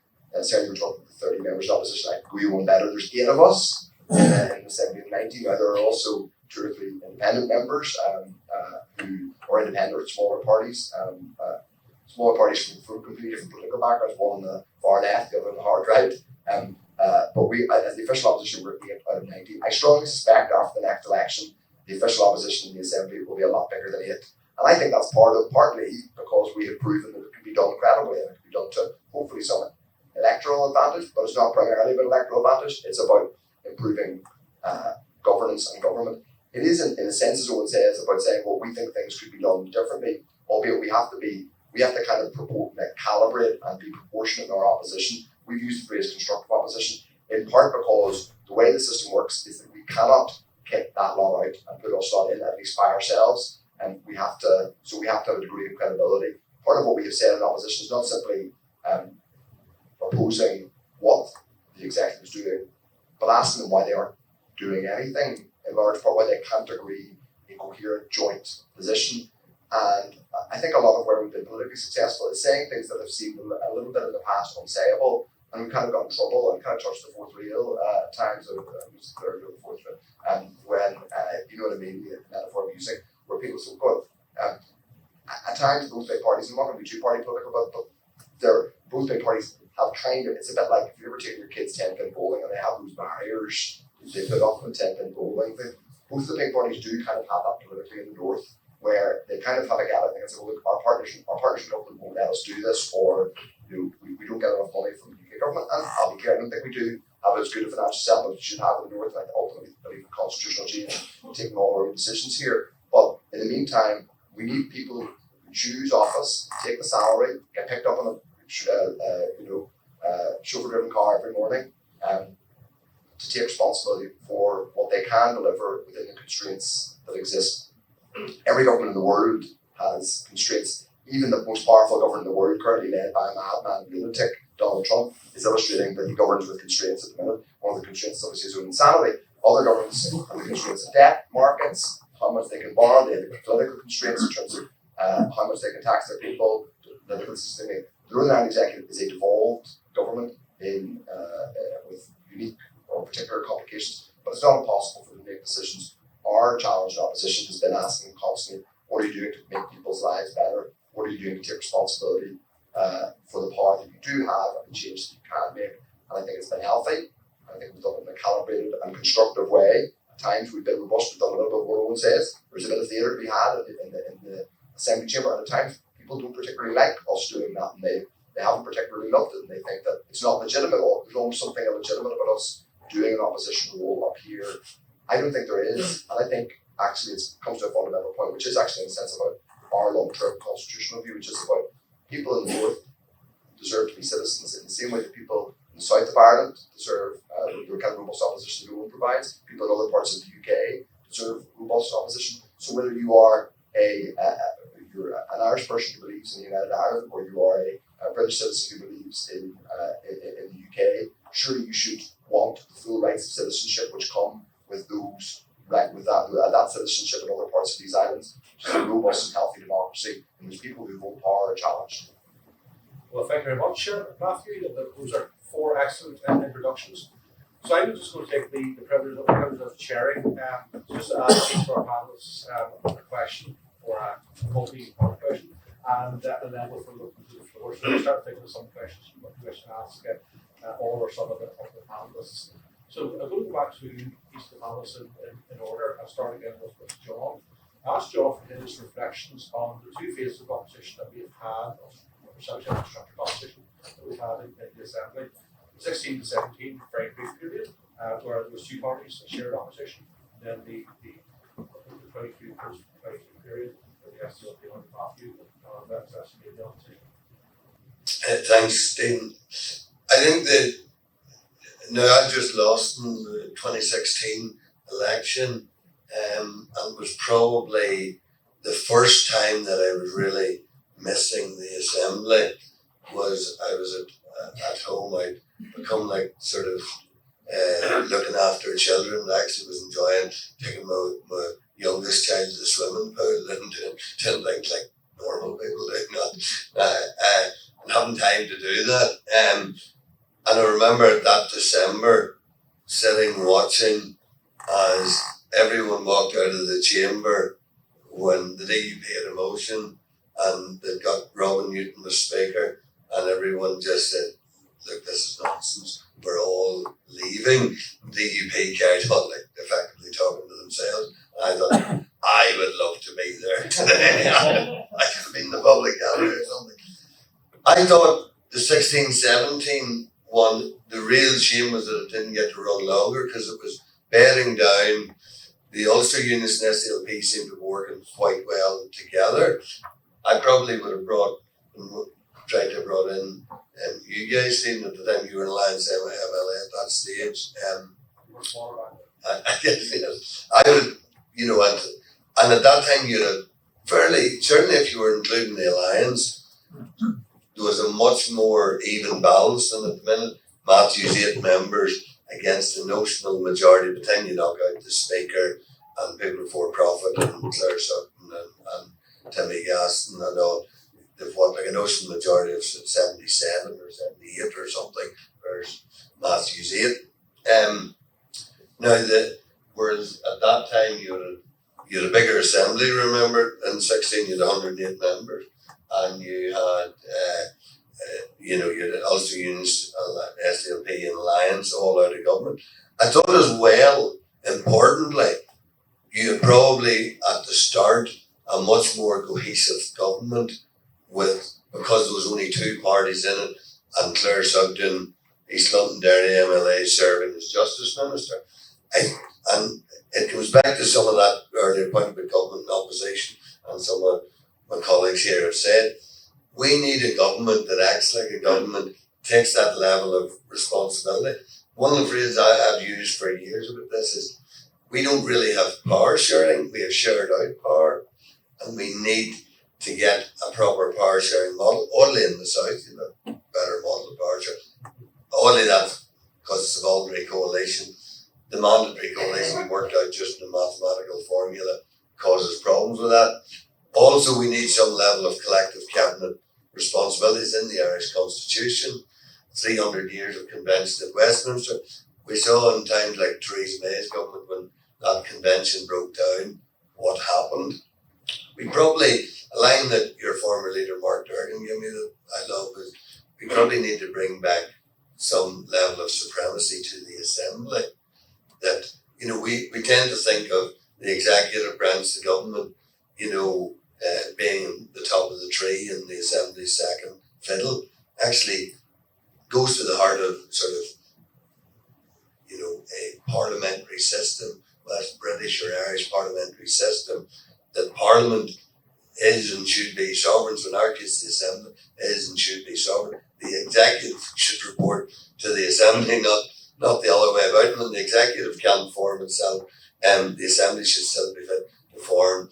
Sarah, you were talking about 30 members of opposition, I agree one better. There's 8 of us in the 70 and 90. Now, there are also 2 or 3 independent members who are independent or smaller parties. Smaller parties from completely different political backgrounds, one on the far left, the other on the hard right. But we, as the official opposition, we're 8 out of 90. I strongly suspect after the next election, the official opposition in the Assembly will be a lot bigger than 8. And I think that's partly because we have proven that it can be done credibly and it can be done to hopefully some electoral advantage, but it's not primarily about electoral advantage. It's about improving governance and government. It is, in a sense, as Eoin says, about saying, well, we think things could be done differently, albeit we have to kind of calibrate and be proportionate in our opposition. We've used the phrase constructive opposition in part because the way the system works is that we cannot kick that law out and put us not in, at least by ourselves, and we have to have a degree of credibility. Part of what we have said in opposition is not simply opposing what the executive is doing, but asking them why they aren't doing anything, in large part why they can't agree a coherent joint position. And I think a lot of where we've been politically successful is saying things that have seemed a little bit in the past unsayable, and we've kind of got in trouble and kind of touched the fourth wheel at times, or the third or the fourth wheel, when, you know what I mean, the metaphor I'm using, where people say, good, at times both big parties, and I'm not going to be too party political, but both big parties have kind of, it's a bit like if you ever take your kids 10-pin bowling and they have those barriers they put up with 10-pin bowling thing. Both the big parties do kind of have that politically in the North, where they kind of have a gap and say, well, look, our partners in Dublin won't let us do this, or we don't get enough money from the UK government. And I'll be clear, I don't think we do have as good a financial settlement as we should have in the North. I ultimately believe in constitutional change, taking all our own decisions here. But in the meantime, we need people who choose office, take the salary, get picked up on a chauffeur-driven car every morning, to take responsibility for what they can deliver within the constraints that exist. Every government in the world has constraints. Even the most powerful government in the world, currently led by a madman lunatic, Donald Trump, is illustrating that he governs with constraints at the minute. One of the constraints obviously is his own insanity. Other governments have the constraints of debt markets, how much they can borrow. They have the political constraints in terms of how much they can tax their people, the differences they make. The Northern Ireland Executive is a devolved government with unique or particular complications, but it's not impossible for them to make decisions. Our challenge in opposition has been asking constantly, what are you doing to make people's lives better? What are you doing to take responsibility for the power that you do have and the change that you can make? And I think it's been healthy. I think we've done it in a calibrated and constructive way. At times we've been robust, we've done a little bit of what Eoin says. There's a bit of theatre to be had in the Assembly chamber, and at times people don't particularly like us doing that, and they haven't particularly loved it, and they think that it's not legitimate, or there's almost something illegitimate about us doing an opposition role up here. I don't think there is, and I think actually it comes to a fundamental point, which is actually in a sense about our long-term constitutional view, which is about people in the North deserve to be citizens in the same way that people in the south of Ireland deserve the kind of robust opposition that Eoin provides. People in other parts of the UK deserve robust opposition. So whether you are you're an Irish person who believes in the United Ireland, or you are a British citizen who believes in the UK, surely you should want the full rights of citizenship which come with that citizenship in other parts of these islands, which is a robust and healthy democracy, and there's people who vote power are challenged. Well, thank you very much, Matthew. Those are 4 excellent introductions. So I'm just going to take the privilege of chairing, just to ask each of our panelists a question, or a multi-part question, and then we'll look to the floor. So we'll start thinking of some questions you wish to ask all or some of the panelists. So I'm going to go back to each of the panelists in order. I'll start again with John. I asked John for his reflections on the 2 phases of opposition that we have had, of perception and constructive opposition that we've had in the Assembly. 16 to 17, very brief period, where there was 2 parties that shared opposition. Then the 22 post-22 period, where the guess you'll be on Matthew, that should be the opportunity. Thanks, Stephen. I think that now I just lost in the 2016 election, and it was probably the first time that I was really missing the assembly. Was I was at home, I'd become like sort of looking after children. I actually was enjoying taking my youngest child to the swimming pool and doing things like normal people do, and having time to do that. And I remember that December sitting watching as everyone walked out of the chamber when the DUP had a motion and they got Robin Newton as speaker, and everyone just said, look, this is nonsense, we're all leaving. DUP carried on like effectively talking to themselves. And I thought, I would love to be there today. I could have been in the public gallery or something. I thought the 16-17 one, the real shame was that it didn't get to run longer because it was bearing down. The Ulster Unionists and SLP seemed to be working quite well together. I probably would have tried to have brought in you guys, Stephen, at the time you were in Alliance MLA at that stage. I guess, yes, I would, and at that time you had certainly if you were including the Alliance, there was a much more even balance than at the minute. Matthew's 8 members against the notional majority. By the time you knock out the Speaker and people for profit and Claire Sutton and Timmy Gaston and all, they've what, like a notional majority of 77 or 78 or something, whereas Matthew's 8. Whereas at that time you had a bigger assembly, remember, in 16 you had 108 members, and you had you had Ulster Unionists, SDLP and Alliance all out of government. I thought as well, importantly, you had probably at the start a much more cohesive government because there was only 2 parties in it, and Claire Sugden, East Londonderry MLA, serving as Justice Minister. And it goes back to some of that earlier point about government and opposition, and some of my colleagues here have said, we need a government that acts like a government, takes that level of responsibility. One of the phrases I've used for years about this is, we don't really have power sharing, we have shared out power, and we need to get a proper power sharing model. Only in the South, better model of power sharing. Only that because it's a voluntary coalition. The mandatory coalition we worked out just in a mathematical formula causes problems with that. Also, we need some level of collective cabinet responsibilities in the Irish Constitution. 300 years of convention at Westminster. We saw in times like Theresa May's government when that convention broke down, what happened. We probably, a line that your former leader Mark Durgan gave me that I love is, we probably need to bring back some level of supremacy to the Assembly. That, we tend to think of the executive branch, the government, being the top of the tree and the Assembly's second fiddle. Actually goes to the heart of sort of, a parliamentary system, West British or Irish parliamentary system, that Parliament is and should be sovereign. So in our case, the Assembly is and should be sovereign. The executive should report to the Assembly, not the other way about. When the executive can't form itself, the Assembly should still be fit to form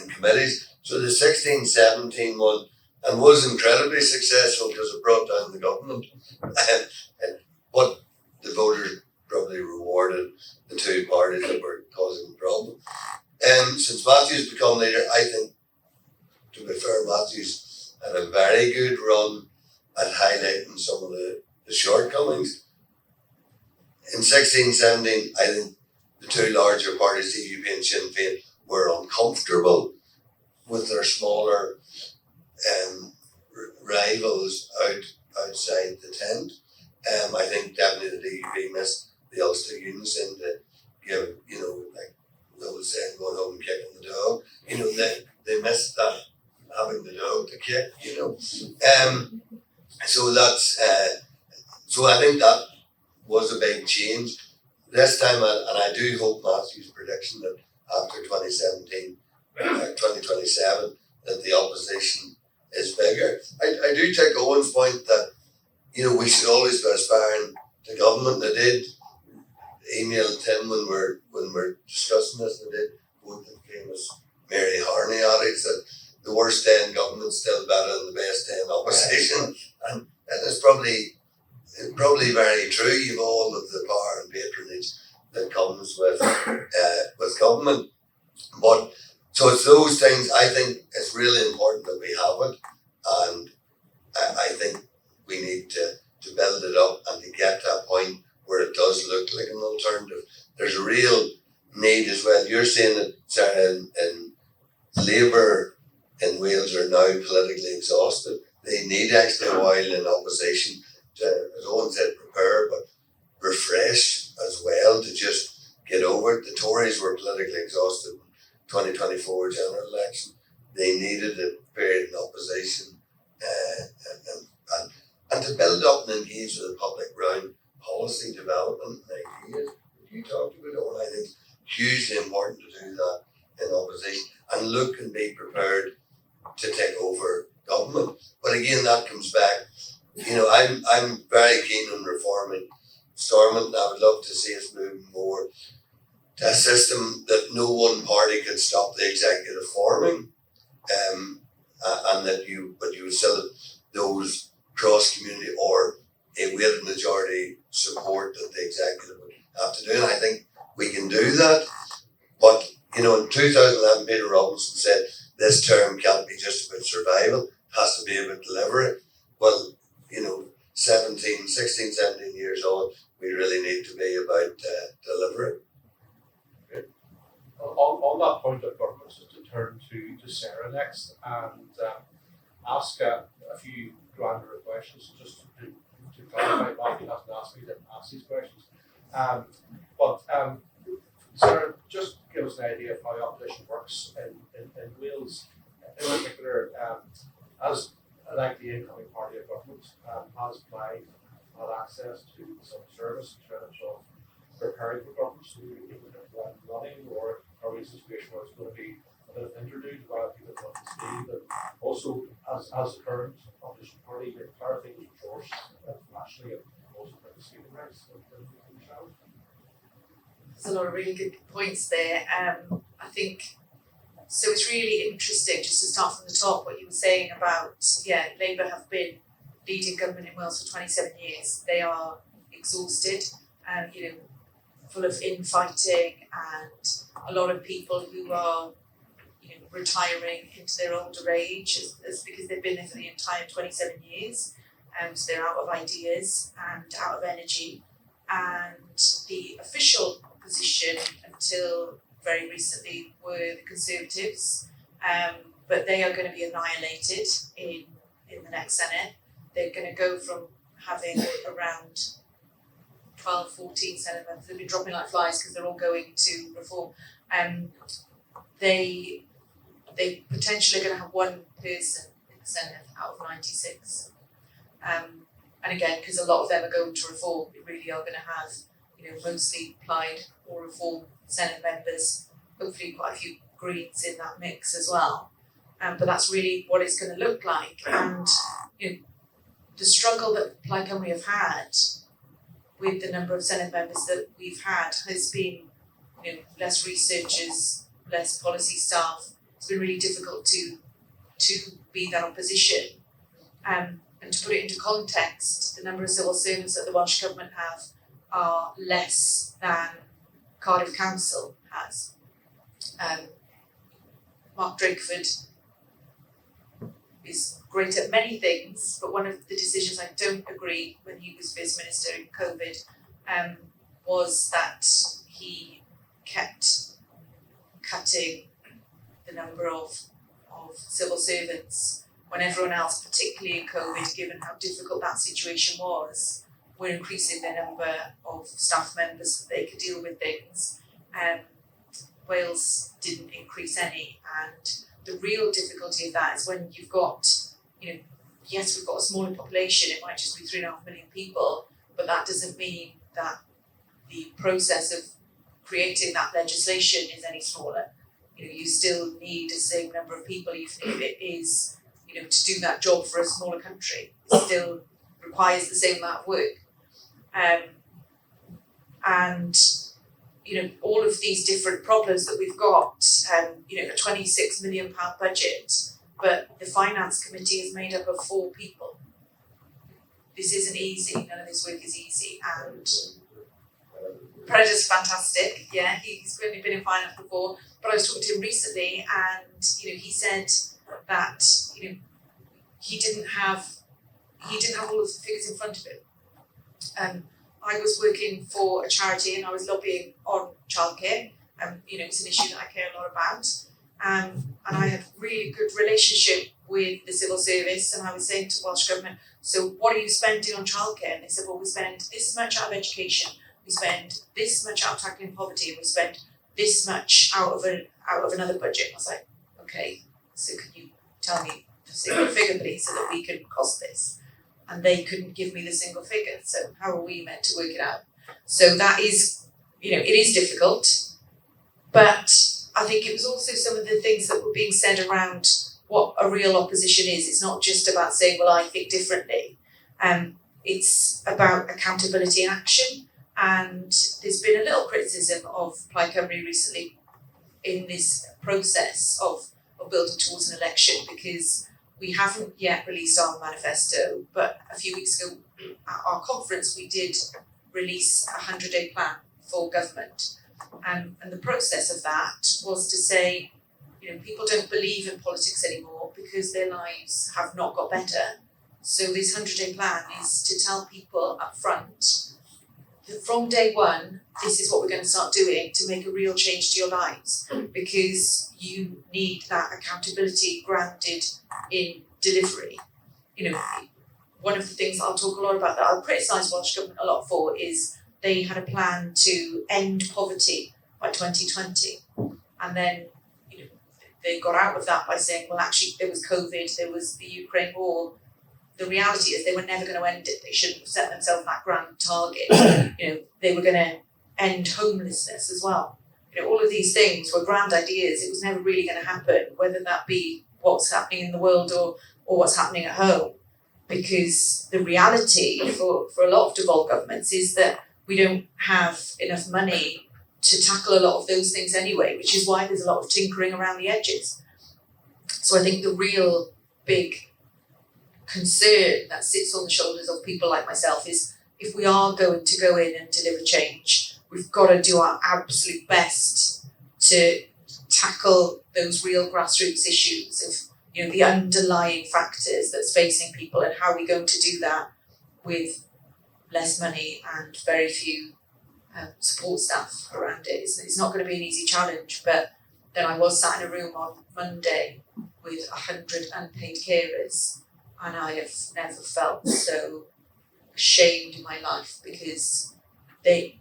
in committees. So the 16-17 one, and was incredibly successful because it brought down the government. But the voters probably rewarded the 2 parties that were causing the problem. Since Matthew's become leader, I think, to be fair, Matthew's had a very good run at highlighting some of the shortcomings. In 16-17, I think the 2 larger parties, DUP and Sinn Fein, were uncomfortable with their smaller rivals outside the tent. I think definitely the DUP missed the Ulster Unionists in to give, like Will was saying, going home and kicking the dog. They missed that, having the dog to kick, So that's, so I think that was a big change. This time, and I do hope Matthew's prediction that after 2017, 2027 that the opposition is bigger. I do take Owen's point that, you know, we should always be aspiring to government. I did email Tim when we're discussing this, and I did quote the famous Mary Harney adage that the worst day in government's still better than the best day in opposition. And it's probably very true. You've all of the power and patronage that comes with government. But so it's those things. I think it's really important that we have it, and I think we need to build it up and to get to a point where it does look like an alternative. There's a real need as well. You're saying that, Sarah, in Labour in Wales are now politically exhausted. They need extra while in opposition to, as Owen said, prepare but refresh as well, to just get over it. The Tories were politically exhausted in 2024 general election. They needed a period in opposition and to build up and engage with the public around policy development and ideas. You talked about it, and I think it's hugely important to do that in opposition and look and be prepared to take over government. But again, that comes back. You know, I'm very keen on reforming Stormont. I would love to see us move more to a system that no one party could stop the executive forming, and that you would still have those cross community or a weighted majority support that the executive would have to do. And I think we can do that. But you know, in 2011, Peter Robinson said this term can't be just about survival; it has to be about delivery. Well, you know, 16, 17 years old, we really need to be about delivery. On that point of government, just to turn to Sarah next and ask a few grander questions, just to clarify. Matthew hasn't asked me to ask these questions. But Sarah, just give us an idea of how opposition works in Wales. In particular, as like the incoming party of government, has Plaid had access to some service in terms of preparing for government, so we can hit one running, or are we in a situation where it's going to be a bit of interlude while people want to speed, and also as the current opposition party, how are things resourced nationally and also for the Sweden race? There's a lot of really good points there. I think so. It's really interesting just to start from the top. What you were saying about Labour have been leading government in Wales for 27 years. They are exhausted, and full of infighting, and a lot of people who are retiring into their older age is because they've been there for the entire 27 years. So they're out of ideas and out of energy. And the official position until very recently were the Conservatives, but they are going to be annihilated in the next Senate. They're going to go from having around 12, 14 Senate members. They'll be dropping like flies because they're all going to reform. They potentially are going to have one person in the Senate out of 96. And again, because a lot of them are going to reform, we really are going to have mostly Plaid or reform Senate members, hopefully quite a few Greens in that mix as well. But that's really what it's going to look like. And the struggle that Plaid Cymru have had with the number of Senate members that we've had has been less researchers, less policy staff. It's been really difficult to be that opposition. And to put it into context, the number of civil servants that the Welsh Government have are less than Cardiff Council has. Mark Drakeford is great at many things, but one of the decisions I don't agree when he was First Minister in COVID was that he kept cutting the number of civil servants when everyone else, particularly in COVID, given how difficult that situation was, were increasing the number of staff members so that they could deal with things. Wales didn't increase any, and the real difficulty of that is when you've got, yes, we've got a smaller population, it might just be 3.5 million people, but that doesn't mean that the process of creating that legislation is any smaller. you still need a same number of people, even if it is, to do that job for a smaller country. It still requires the same amount of work. And all of these different problems that we've got, a £26 million budget, but the finance committee is made up of 4 people. This isn't easy, none of this work is easy, and Preda's fantastic, yeah, he's really been in finance before, but I was talking to him recently and, he said that, he didn't have all of the figures in front of him. I was working for a charity and I was lobbying on childcare, it's an issue that I care a lot about, and I have a really good relationship with the civil service, and I was saying to Welsh Government, so what are you spending on childcare? And they said, well, we spend this much out of education, we spend this much out of tackling poverty, and we spend this much out of another budget. I was like, okay, so can you tell me the single figure, please, so that we can cost this? And they couldn't give me the single figure, so how are we meant to work it out? So that is, it is difficult, but I think it was also some of the things that were being said around what a real opposition is. It's not just about saying, well, I think differently. It's about accountability and action. And there's been a little criticism of Plaid Cymru recently in this process of building towards an election, because we haven't yet released our manifesto, but a few weeks ago at our conference we did release a 100-day plan for government. And the process of that was to say, people don't believe in politics anymore because their lives have not got better. So this 100-day plan is to tell people up front that from day one, this is what we're going to start doing to make a real change to your lives, because you need that accountability grounded in delivery. One of the things I'll talk a lot about that I'll criticise Welsh Government a lot for is they had a plan to end poverty by 2020, and then they got out of that by saying, well, actually there was COVID, there was the Ukraine war. The reality is they were never going to end it. They shouldn't have set themselves that grand target. They were going to end homelessness as well. All of these things were grand ideas. It was never really going to happen, whether that be what's happening in the world or what's happening at home. Because the reality for a lot of devolved governments is that we don't have enough money to tackle a lot of those things anyway, which is why there's a lot of tinkering around the edges. So I think the real big concern that sits on the shoulders of people like myself is, if we are going to go in and deliver change, we've got to do our absolute best to tackle those real grassroots issues of the underlying factors that's facing people, and how are we going to do that with less money and very few support staff around it. It's not going to be an easy challenge, but then I was sat in a room on Monday with 100 unpaid carers, and I have never felt so ashamed in my life, because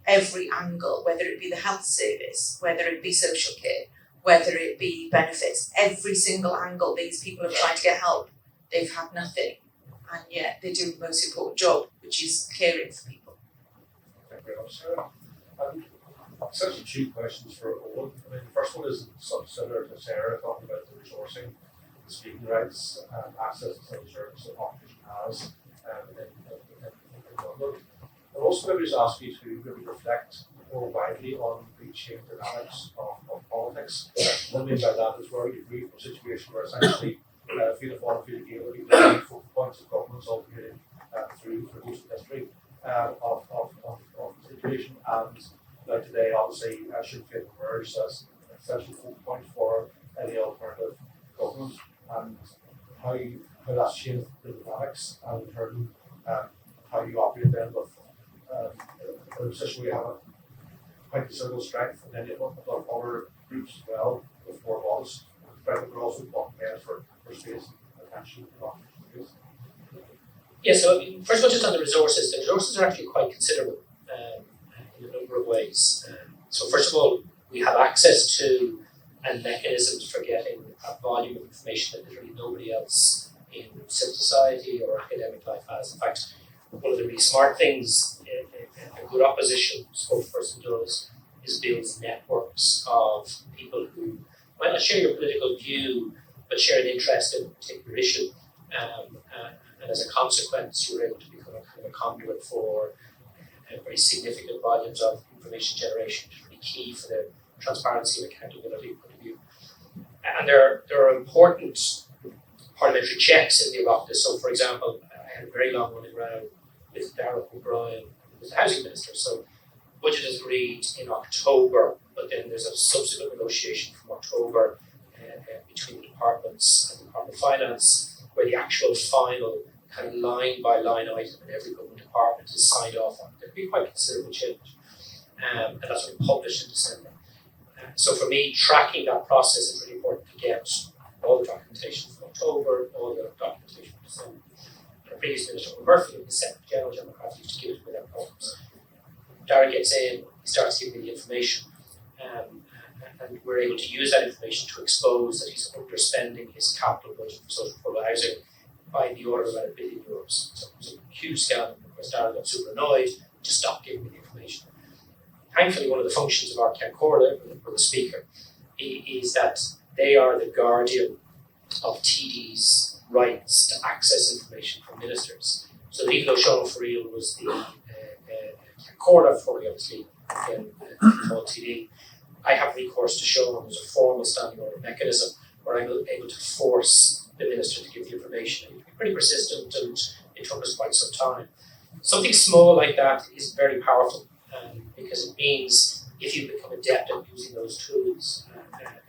every angle, whether it be the health service, whether it be social care, whether it be benefits, every single angle these people have tried to get help, they've had nothing, and yet they do the most important job, which is caring for people. Thank you very much, Sarah. Essentially 2 questions for Eoin. The first one is similar to Sarah, talking about the resourcing, the speaking rights, and access to civil service that opposition has in London. I'll also maybe just ask you to maybe reflect more widely on the changing dynamics of politics. What I mean by that is where you've moved from a situation where essentially Fianna Fáil and Fine Gael have been the focal points of governments all through most of history of the situation, and now today obviously Sinn Féin emerged as an essential focal point for any alternative government, and how that's changed the dynamics, and in turn how you operate then with a position where you have a quite considerable strength, and then you have other groups as well with more modest strength, but also talking for space and attention and opportunities. Yeah, so first of all, just on the resources are actually quite considerable in a number of ways. So first of all, we have access to and mechanisms for getting a volume of information that literally nobody else in civil society or academic life has. In fact, one of the really smart things a good opposition spokesperson does is builds networks of people who might not share your political view, but share an interest in a particular issue. And as a consequence, you're able to become a kind of a conduit for very significant volumes of information generation, which is really key for the transparency and accountability point of view. And there are important parliamentary checks in the Oireachtas. So, for example, I had a very long running round with Broin, who was the housing minister. So, budget is agreed in October, but then there's a subsequent negotiation from October between the departments and the Department of Finance, where the actual final kind of line by line item in every government department is signed off on. There can be quite considerable change, and that's what we published in December. So for me, tracking that process is really important to get all the documentation from October, all the documentation from December. The previous Minister Murphy, the Secretary General, John McCarthy, used to give it without problems. Darragh gets in, he starts giving me the information, and we're able to use that information to expose that he's underspending his capital budget for social affordable housing by the order of about €1 billion. So it was a huge scandal. Of course, Darragh got super annoyed, just stopped giving me the information. Thankfully, one of the functions of our Ceann or the Speaker, is that they are the guardian of TD's rights to access information from ministers. So that even though Sean Farrell was the Ceann formerly obviously called TD, I have recourse to Sean as a formal standing order mechanism where I'm able to force the minister to give the information. It can be pretty persistent, and it took us quite some time. Something small like that is very powerful, because it means if you become adept at using those tools,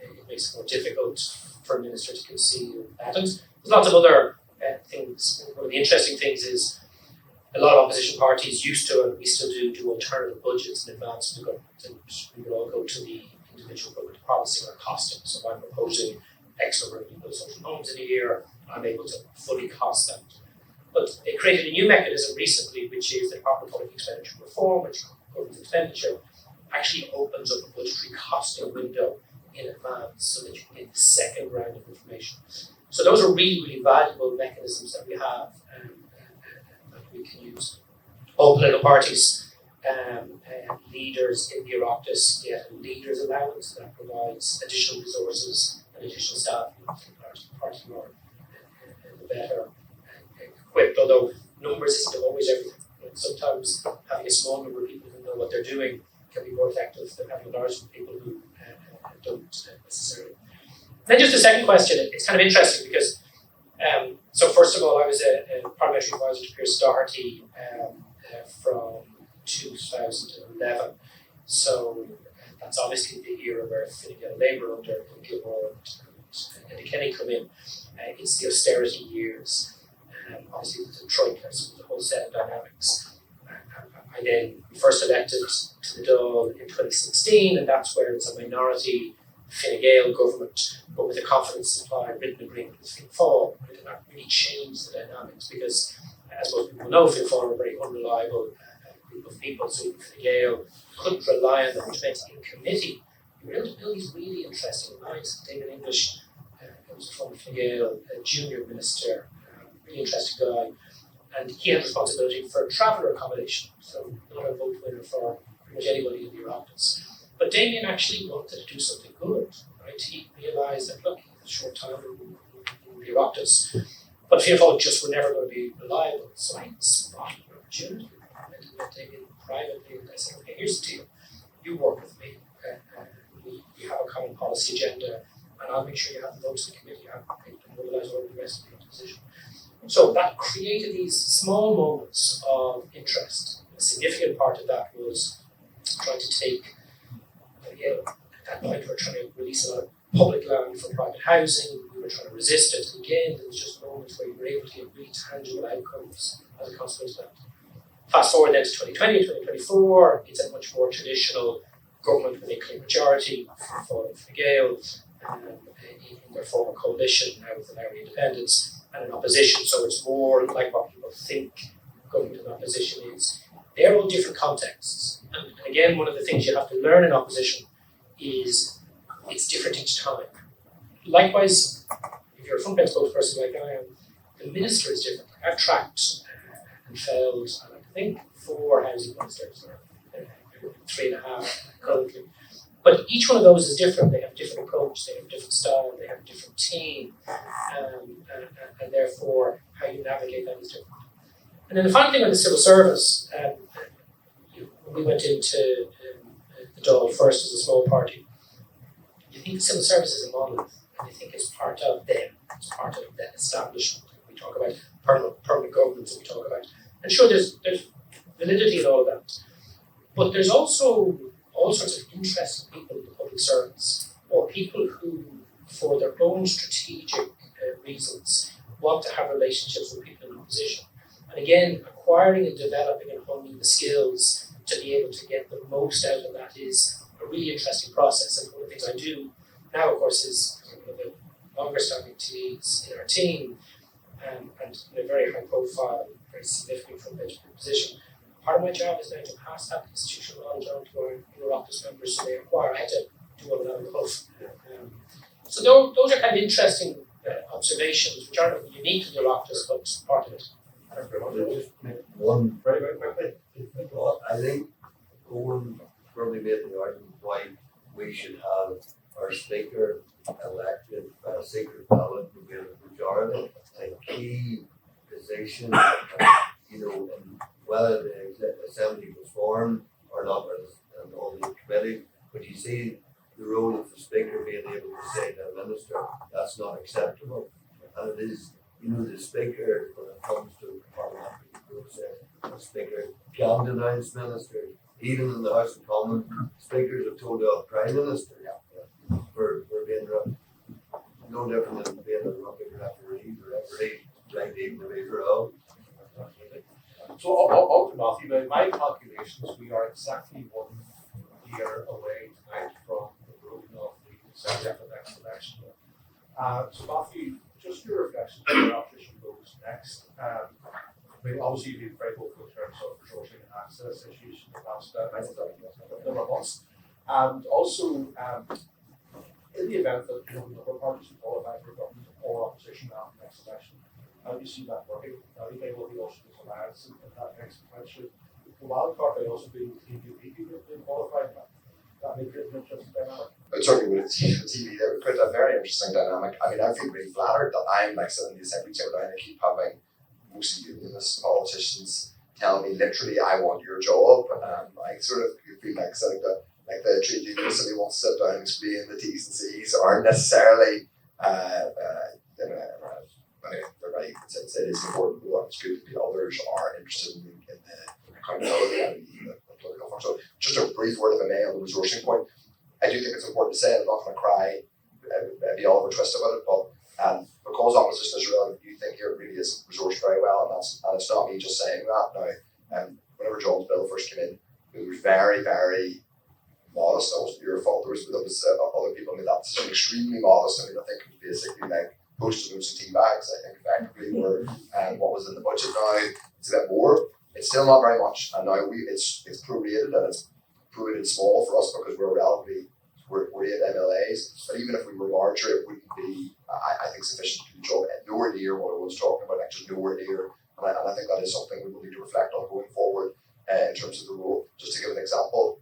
it makes it more difficult for a minister to conceal that. And there's lots of other things. One of the interesting things is a lot of opposition parties used to, and we still do alternative budgets in advance of the government, and we would all go to the individual government departments and see what they're costing. So if I'm proposing X number of people social homes in a year, I'm able to fully cost that. But they created a new mechanism recently, which is the Department of Public Expenditure Reform, which government expenditure actually opens up a budgetary costing window in advance so that you can get the second round of information. So those are really, really valuable mechanisms that we have that we can use. All political parties, leaders in the Oireachtas get a leader's allowance that provides additional resources and additional staff. The party more the better equipped, although numbers isn't always everything. Sometimes having a small number of people who know what they're doing can be more effective than having a large number of people who don't necessarily. Then just a second question, it's kind of interesting because, so first of all, I was a parliamentary advisor to Pierce Doherty from 2011. So that's obviously the era where Fine Gael Labour under Gilmore and Kenny come in. It's the austerity years. Obviously, there's a troika, so there's a whole set of dynamics. I then first elected to the Dáil in 2016, and that's where it's a minority Fine Gael government, but with a confidence supply written agreement with Fianna Fáil. It did not really change the dynamics because, as most people know, Fianna Fáil are a very unreliable group of people, so Fine Gael couldn't rely on them, which meant in committee you were able to build these really interesting lines. David English, who was a former Fine Gael junior minister, really interesting guy, and he had responsibility for traveller accommodation, so not a vote winner for pretty much anybody in the Oireachtas. But Damien actually wanted to do something good, right? He realised that, look, he had a short time in the Oireachtas, but Fianna Fáil just were never going to be reliable, so I spotted an opportunity. I met Damien privately, and I said, okay, here's the deal. You work with me, we have a common policy agenda, and I'll make sure you have the votes in the committee, and mobilise all the rest of the opposition. So that created these small moments of interest. A significant part of that was trying to take, at that point we were trying to release a lot of public land for private housing, we were trying to resist it, and again there was just moments where you were able to get really tangible outcomes as a consequence of that. Fast forward then to 2020, 2024, it's a much more traditional government with a clear majority for Fine Gael in their former coalition, now with the Labour Independents, and an opposition, so it's more like what people think government and opposition is. They're all different contexts. And again, one of the things you have to learn in opposition is it's different each time. Likewise, if you're a front bench spokesperson like I am, the minister is different. I've tracked and felled, I think, 4 housing ministers, or 3.5 currently. But each one of those is different. They have a different approach, they have a different style, they have a different team, and therefore how you navigate that is different. And then the final thing on the civil service, when we went into the Dáil first as a small party, you think the civil service is a monolith, and you think it's part of them, it's part of the establishment. We talk about permanent governments that we talk about. And sure, there's validity in all of that. But there's also all sorts of interesting people in the public service, or people who, for their own strategic reasons, want to have relationships with people in opposition. And again, acquiring and developing and honing the skills to be able to get the most out of that is a really interesting process. And one of the things I do now, of course, is one of the longer standing TDs in our team, and in a very high profile, very significant from the position. Part of my job is now to pass that institutional knowledge on to our Oireachtas members so they acquire. I had to do all of that myself. So those are kind of interesting observations, which aren't unique to the Oireachtas, but part of it. Thanks very much. Just make one very, very quickly. I think Eoin probably made the argument why we should have our speaker elected by a secret ballot would be a majority, a key position, and whether the assembly was formed or not, and all the committee. But you see the role of the speaker being able to say to the minister, that's not acceptable. And it is, the speaker, when it comes to parliamentary process, the speaker can denounce ministers. Even in the House of Commons, speakers have told the Prime Minister for being no different than being a rugby referee. The referee right even to be wrong. So on to Matthew, by my calculations, we are exactly 1 year away tonight from the voting of the Senate for the next election. So Matthew, just your reflection on where opposition goes next. Obviously you've been very vocal in terms of resourcing and access issues in the last number of months. And also, in the event that the number of parties who qualify for government or opposition after the next election, how do you see that working? How do you think will be also this alliance in that next election? The wild card may also be the UP people being qualified. That may create an interesting dynamic. But certainly with TV, that would create a very interesting dynamic. I mean, I feel really flattered that I'm sitting in the Assembly chamber and I keep having mostly unionist politicians telling me literally, I want your job. I sort of feel like the trade union somebody wants to sit down and explain the T's and C's aren't necessarily it is important, but it's good that others are interested in the accountability and the political function. So just a brief word, if I may, on the resourcing point. I do think it's important to say, I'm not going to cry, be Oliver Twist about it, but because opposition is relative, you think here it really isn't resourced very well, and it's not me just saying that. Now, whenever John's bill first came in, it was very, very modest. That wasn't your fault. There was other people made that decision extremely modest. I mean, I think it was basically like post-it notes and tea bags. I think effectively were what was in the budget. Now it's a bit more. It's still not very much, and now it's prorated and it's prorated small for us because we're 8 MLAs. But even if we were larger, it wouldn't be, I think, sufficient to do the job. Nowhere near what I was talking about. Actually, nowhere near. And I think that is something we will need to reflect on going forward in terms of the role. Just to give an example,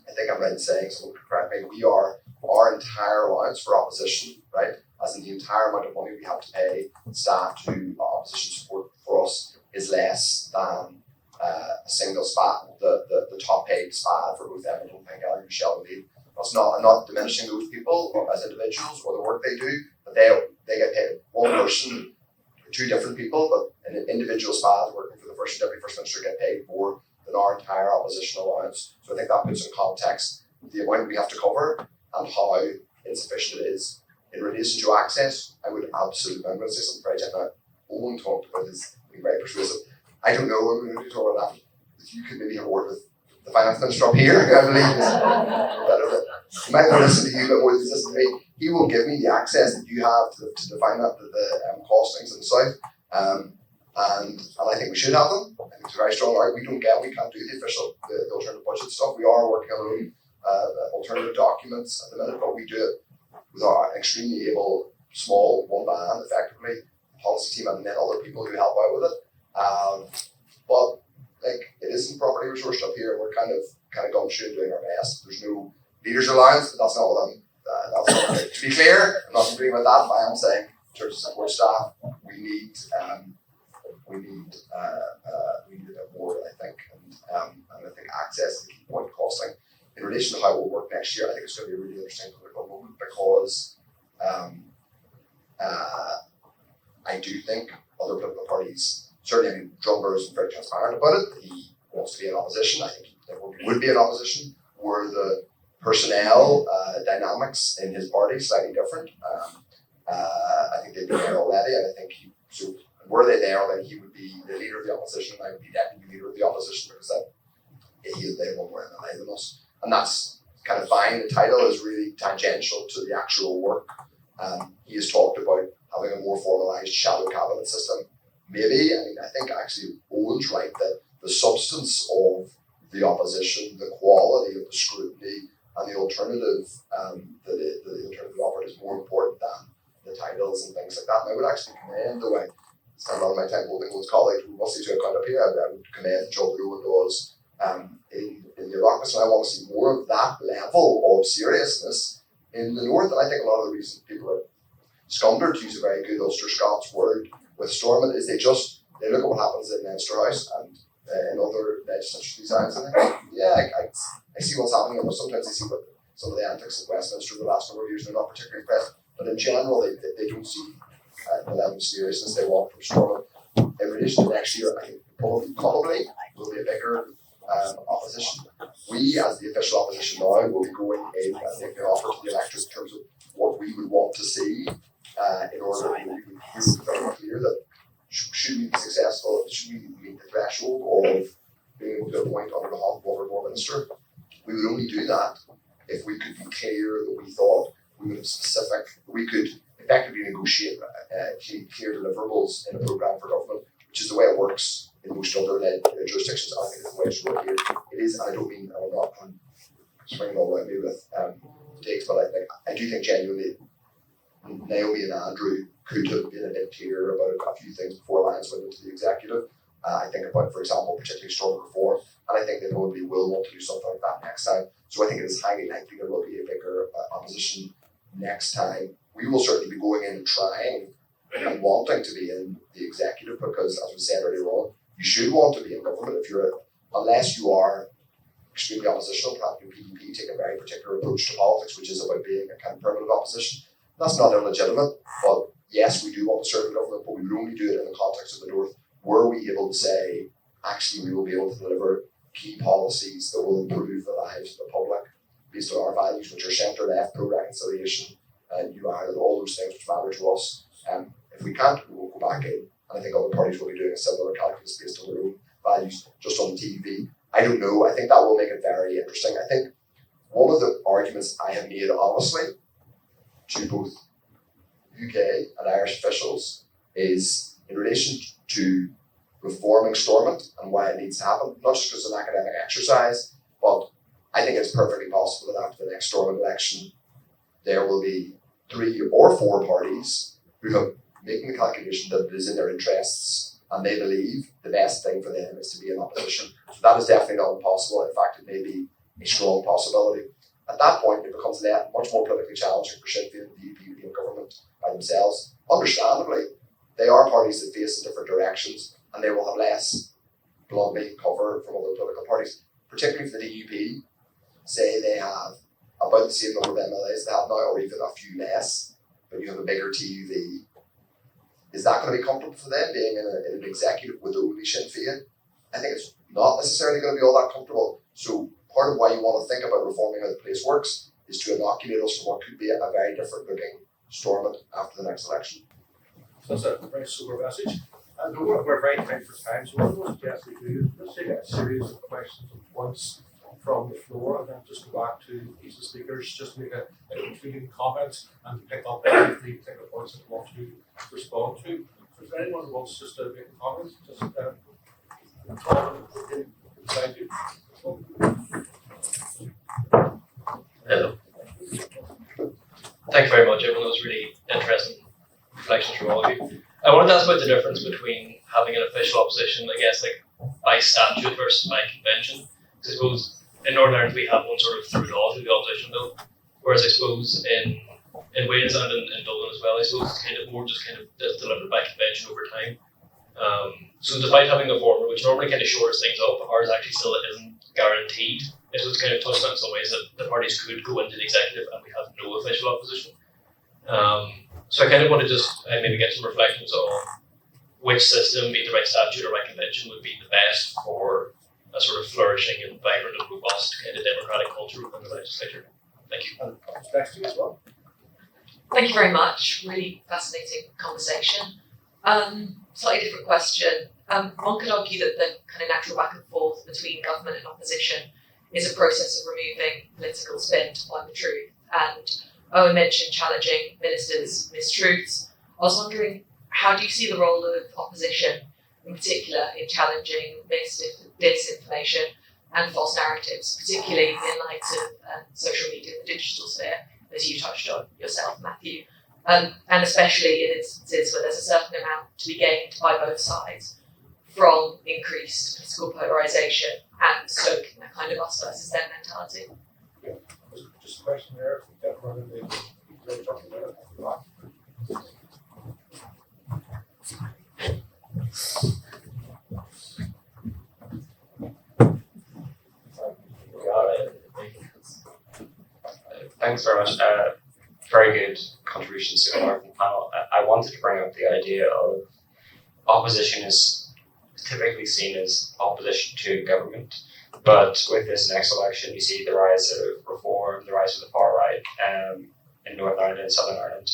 I think I'm right in saying, someone could correct me, our entire allowance for opposition, right, as in the entire amount of money we have to pay staff to opposition support for us is less than a single SPAD, the top paid SPAD for both Eoin and McAllister and Shelby. I'm not diminishing those people as individuals or the work they do, but they get paid. One person, two different people, but an individual SPAD working for the First and Deputy First Minister get paid more than our entire opposition allowance. So I think that puts in context the amount we have to cover and how insufficient it is. In relation to access, I'm going to say something very different. Eoin talked about this being very persuasive. I don't know, I'm going to talk about that. If you could maybe have a word with the Finance Minister up here, I believe he might not listen to you, but more than listen to me. He will give me the access that you have to define that, the costings in the south. And I think we should have them. I think it's a very strong argument. We can't do the official, the alternative budget stuff. We are working on alternative documents at the minute, but we do it with our extremely able, small one man, effectively, policy team, and then other people who help out with it. But it isn't properly resourced up here. We're kind of gumshoe doing our best. There's no leaders' allowance, but that's not what to be clear, I'm not agreeing with that, but I am saying, in terms of support staff, we need a bit more, I think, and I think access is the key point, costing. In relation to how it will work next year, I think it's going to be a really interesting political moment because I do think other political parties, certainly, I mean, Drummer is very transparent about it. He wants to be in opposition. I think he would be in opposition. Were the personnel dynamics in his party slightly different? I think they'd be there already, and I think were they there already, he would be the leader of the opposition, and I would be deputy leader of the opposition because they won more MLA than us. And that's kind of fine. The title is really tangential to the actual work. He has talked about having a more formalised shadow cabinet system. Maybe, I mean, I think actually Owen's right that the substance of the opposition, the quality of the scrutiny, and the alternative that the alternative offered is more important than the titles and things like that. And I would actually commend the way, spend a lot of my time holding Owen's colleagues, who must need to account up here, I would commend the job that Owen does in the Oireachtas, and I want to see more of that level of seriousness in the north. And I think a lot of the reason people are scundered, to use a very good Ulster Scots word, with Stormont is they look at what happens in Leinster House and in other legislatures designs, and I see what's happening, and sometimes I see what some of the antics of Westminster the last number of years, they're not particularly impressed, but in general they don't see the level of seriousness they want from Stormont. In relation to next year, I think probably will be a bigger opposition. We, as the official opposition now, will be going in and making an offer to the electorate in terms of what we would want to see in order to be very clear that should we be successful, should we meet the threshold of being able to appoint on behalf of one minister, we would only do that if we could be clear that we thought we would have we could effectively negotiate clear deliverables in a programme for government, which is the way it works in most other jurisdictions. I think it's the way it should work here. It is, and I don't mean I'm swinging all around me with takes, but I do think genuinely Naomi and Andrew could have been a bit clearer about a few things before Alliance went into the executive. I think about, for example, particularly storm reform, and I think they probably will want to do something like that next time. So I think it is highly likely there will be a bigger opposition next time. We will certainly be going in and trying and wanting to be in the executive because, as we said earlier on, you should want to be in government unless you are extremely oppositional. Perhaps your PDP take a very particular approach to politics, which is about being a kind of permanent opposition. That's not illegitimate, but yes, we do want to serve in government, but we would only do it in the context of the North. Were we able to say, actually, we will be able to deliver key policies that will improve the lives of the public based on our values, which are centre-left, pro-reconciliation, and New Ireland, all those things which matter to us. If we can't, we will go back in, and I think other parties will be doing a similar calculus based on their own values, just on the TV. I don't know. I think that will make it very interesting. I think one of the arguments I have made, honestly, to both UK and Irish officials is in relation to reforming Stormont and why it needs to happen, not just because it's an academic exercise, but I think it's perfectly possible that after the next Stormont election, there will be 3 or 4 parties who have making the calculation that it is in their interests and they believe the best thing for them is to be in opposition. So that is definitely not impossible. In fact, it may be a strong possibility. At that point, it becomes much more politically challenging for Sinn Féin and the DUP to be in government by themselves. Understandably, they are parties that face in different directions and they will have less bluntly cover from other political parties, particularly for the DUP. Say they have about the same number of MLAs they have now, or even a few less, but you have a bigger TUV. Is that going to be comfortable for them being in an executive with only Sinn Féin? I think it's not necessarily going to be all that comfortable. So part of why you want to think about reforming how the place works is to inoculate us from what could be a very different looking Stormont after the next election. So that's a very sober message. And we're very tight for time, so what I'm going to suggest we do is let's take a series of questions at once from the floor and then just go back to each of the speakers, just make a concluding comment and pick up any particular points that you want to respond to. So if anyone who wants just to make a comment, just inside you. Hello. Thank you very much, everyone. That was really interesting reflections from all of you. I wanted to ask about the difference between having an official opposition, I guess, like by statute versus by convention. I suppose in Northern Ireland we have one sort of through law through the opposition bill, whereas I suppose in Wales and in Dublin as well, I suppose it's kind of more just kind of delivered by convention over time. So despite having a former, which normally kind of shores things up, ours actually still isn't guaranteed. It was kind of touched on in some ways that the parties could go into the executive and we have no official opposition. So I kind of want to just maybe get some reflections on which system, be it the right statute or right convention, would be the best for a sort of flourishing and vibrant and robust kind of democratic culture within the legislature. Thank you. And next to you as well. Thank you very much. Really fascinating conversation. Slightly different question. One could argue that the kind of natural back and forth between government and opposition is a process of removing political spin to find the truth. And Eoin mentioned challenging ministers' mistruths. I was wondering, how do you see the role of opposition, in particular, in challenging disinformation and false narratives, particularly in light of social media and the digital sphere, as you touched on yourself, Matthew, and especially in instances where there's a certain amount to be gained by both sides from increased political polarisation and stoking that kind of us versus them mentality? Yeah. Just a question there. Thanks very much. Very good contributions to our panel. I wanted to bring up the idea of opposition is typically seen as opposition to government, but with this next election, you see the rise of reform, the rise of the far right in Northern Ireland and Southern Ireland.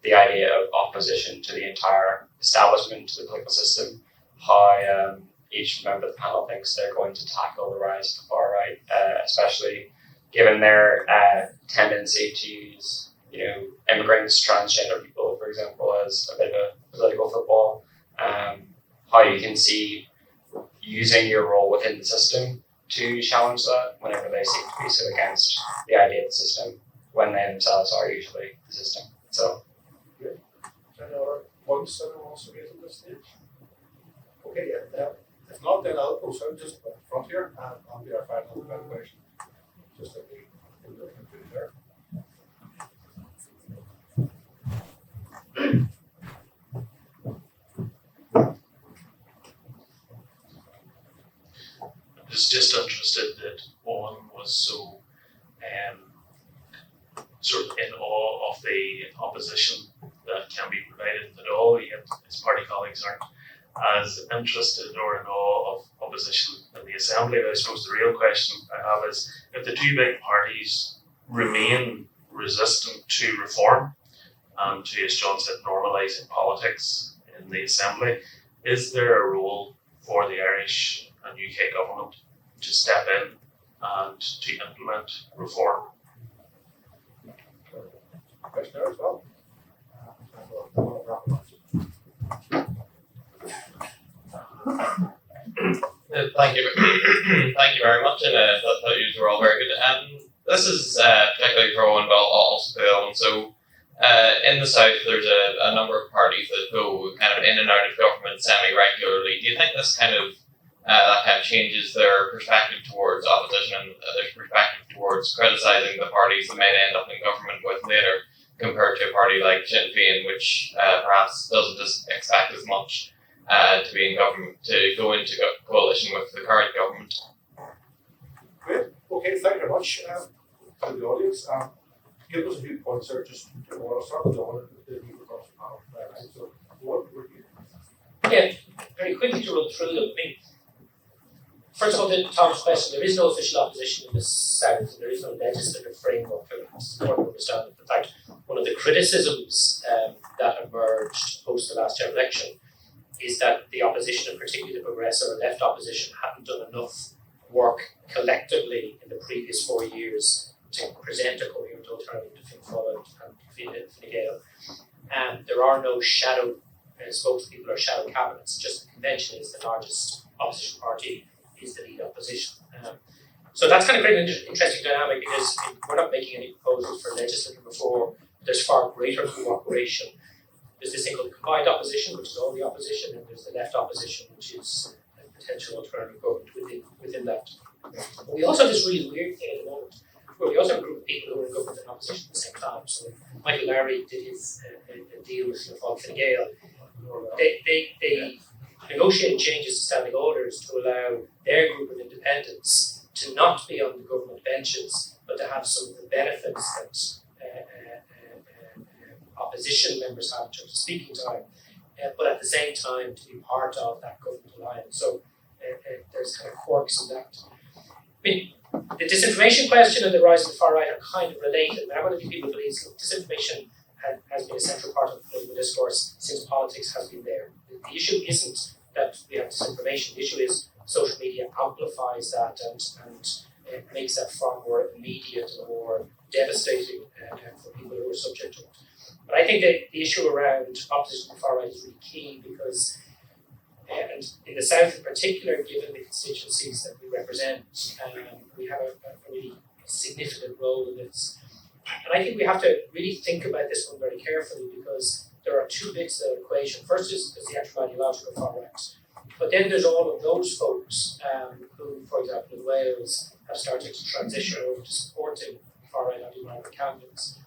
The idea of opposition to the entire establishment, to the political system, how each member of the panel thinks they're going to tackle the rise of the far right, especially given their tendency to use, immigrants, transgender people, for example, as a bit of a political football. How you can see using your role within the system to challenge that whenever they seem to be so against the idea of the system, when they themselves are usually the system. So. Good. Any other points that are also raised at this stage? Okay, yeah. If not, then I'll go just at the front here, and I'll be our final evaluation. Just like we were looking through there. I was just interested that Owen was so sort of in awe of the opposition that can be provided at all, yet his party colleagues aren't as interested or in awe of opposition in the Assembly. I suppose the real question I have is, if the two big parties remain resistant to reform and to, as John said, normalising politics in the Assembly, is there a role for the Irish and UK government to step in and to implement reform? Question there as well. Thank you. Thank you very much, and I thought you were all very good. This is particularly for Owen, but also for Owen. So, in the south, there's a number of parties that go kind of in and out of government semi-regularly. Do you think this kind of changes their perspective towards opposition and their perspective towards criticising the parties that might end up in government with later, compared to a party like Sinn Fein, which perhaps doesn't expect as much to be in government, to go into coalition with the current government? Great. Okay, thank you very much to the audience. Give us a few points there. Just want to start with the one that we were talking about. So, what were you? Yeah, very quickly to run through them. First of all, to Tom's question, there is no official opposition in the South. There is no legislative framework for the support of understanding. In fact, one of the criticisms that emerged post the last general election is that the opposition, and particularly the progressive or left opposition, hadn't done enough work collectively in the previous 4 years to present a coherent alternative to Finn Féin and Fine Gael. And there are no shadow spokespeople or shadow cabinets. Just the convention is the largest opposition party, is the lead opposition. So that's kind of quite an interesting dynamic, because we're not making any proposals for legislative reform. There's far greater cooperation. There's this thing called the combined opposition, which is all the opposition, and there's the left opposition, which is a potential alternative government within that But we also have this really weird thing at the moment, where we also have a group of people who are in government and opposition at the same time. So Michael Larry did his a deal with Fine Gael. They negotiated changes to standing orders to allow their group of independents to not be on the government benches, but to have some of the benefits that opposition members have in terms of speaking time, but at the same time to be part of that government alliance. So there's kind of quirks in that. I mean, the disinformation question and the rise of the far right are kind of related. And one of the people believes that disinformation has been a central part of political discourse since politics has been there. The issue isn't that we have disinformation. The issue is social media amplifies that and makes that far more immediate and more devastating for people who are subject to it. But I think that the issue around opposition to the far right is really key because, and in the South in particular, given the constituencies that we represent, we have a really significant role in this. And I think we have to really think about this one very carefully because there are two bits of the equation. First is the actual ideological far right. But then there's all of those folks who, for example, in Wales, have started to transition over to supporting far right anti-migrant candidates.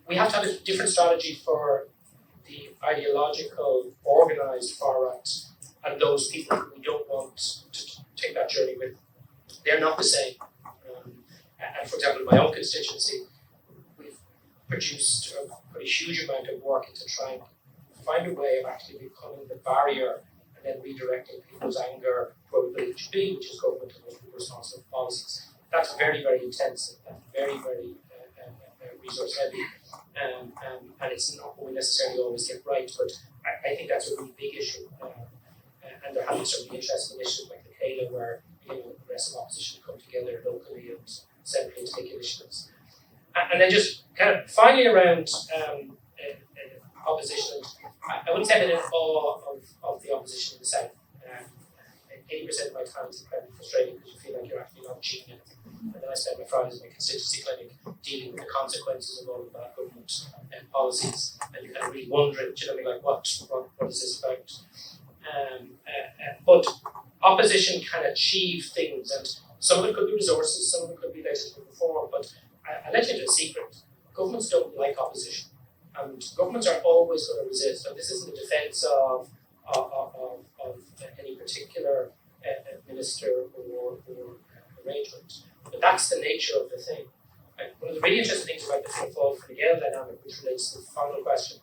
We have to have a different strategy for the ideological, organised far right and those people who we don't want to take that journey with. They're not the same. And for example, in my own constituency, we've produced a pretty huge amount of work into trying to find a way of actually becoming the barrier and then redirecting people's anger where we believe it should be, which is government and local responsible policies. That's very, very intensive. That's very, very resource heavy. And it's not what we necessarily always get right, but I think that's a really big issue. And there have been some really interesting initiatives like the CALA where the rest of opposition come together locally and centrally to take initiatives. And then just kind of finally around opposition, I wouldn't say I'm in awe of the opposition in the South. 80% of my time is incredibly frustrating because you feel like you're actually not achieving anything. And then I spend my Fridays in my constituency clinic dealing with the consequences of all of bad government policies, and you kind of really wondering, like, what is this about? But opposition can achieve things, and some of it could be resources, some of it could be legislative reform, but I let you into a secret. Governments don't like opposition, and governments are always going to resist, and this isn't a defence of any particular minister or arrangement, but that's the nature of the thing. One of the really interesting things about the Fianna Fáil Fine Gael dynamic, which relates to the final question,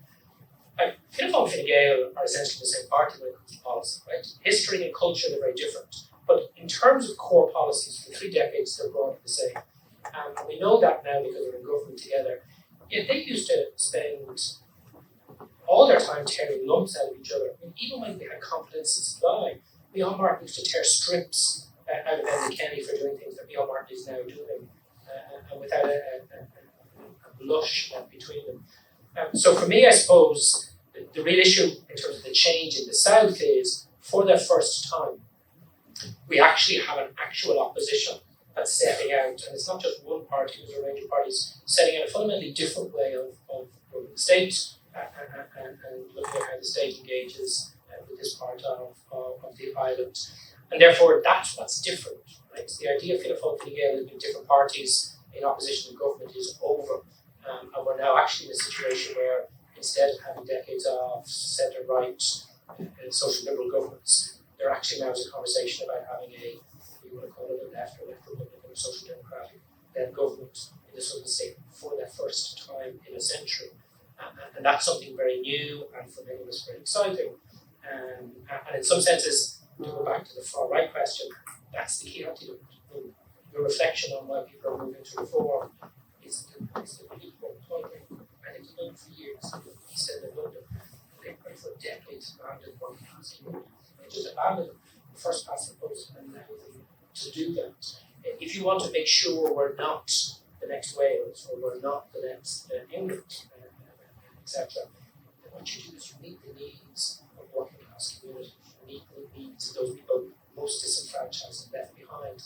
Fianna Fáil Fine Gael are essentially the same party when it comes to policy, right? History and culture, they're very different. But in terms of core policies, for 3 decades, they're broadly the same. And we know that now because they're in government together. Yet they used to spend all their time tearing lumps out of each other. I mean, even when we had confidence in supply, Micheál Martin used to tear strips out of Enda Kenny for doing things that Micheál Martin is now doing, and without a blush between them. So for me, I suppose, the real issue in terms of the change in the South is, for the first time, we actually have an actual opposition that's setting out, and it's not just one party, there's a range of parties setting out a fundamentally different way of running the state and looking at how the state engages with this part of the island. And therefore, that's what's different, right? So the idea of Fianna Fáil Fine Gael having different parties in opposition to government is over. And we're now actually in a situation where instead of having decades of centre-right social liberal governments, there actually now is a conversation about having a, what you want to call it, a left or left Republican or social democratic led government in the Southern state for the first time in a century. And that's something very new and for many of us very exciting. And in some senses, to go back to the far right question, that's the key antidote. The reflection on why people are moving to reform is the really important point. I think it's been for years in the East End of London. They've been for decades abandoned one passing. They just abandoned the first passing post and now to do that. If you want to make sure we're not the next Wales or we're not the next England, etc., then what you do is you meet the needs of working class communities, you meet the needs of those people most disenfranchised and left behind.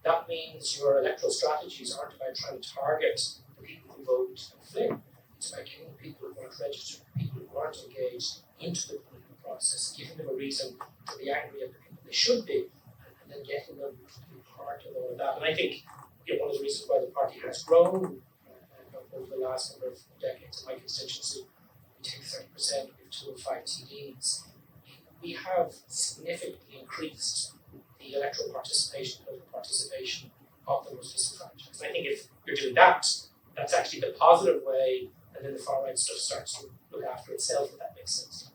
That means your electoral strategies aren't about trying to target the people who vote and fling. It's about getting the people who aren't registered, the people who aren't engaged into the political process, giving them a reason to be angry at the people they should be, and then getting them to be part part of all of that. And I think one of the reasons why the party has grown over the last number of decades in my constituency, we take 30%, we have 205 TDs. We have significantly increased the electoral participation, political participation of the most disenfranchised. And I think if you're doing that, that's actually the positive way, and then the far right stuff starts to look after itself, if that makes sense.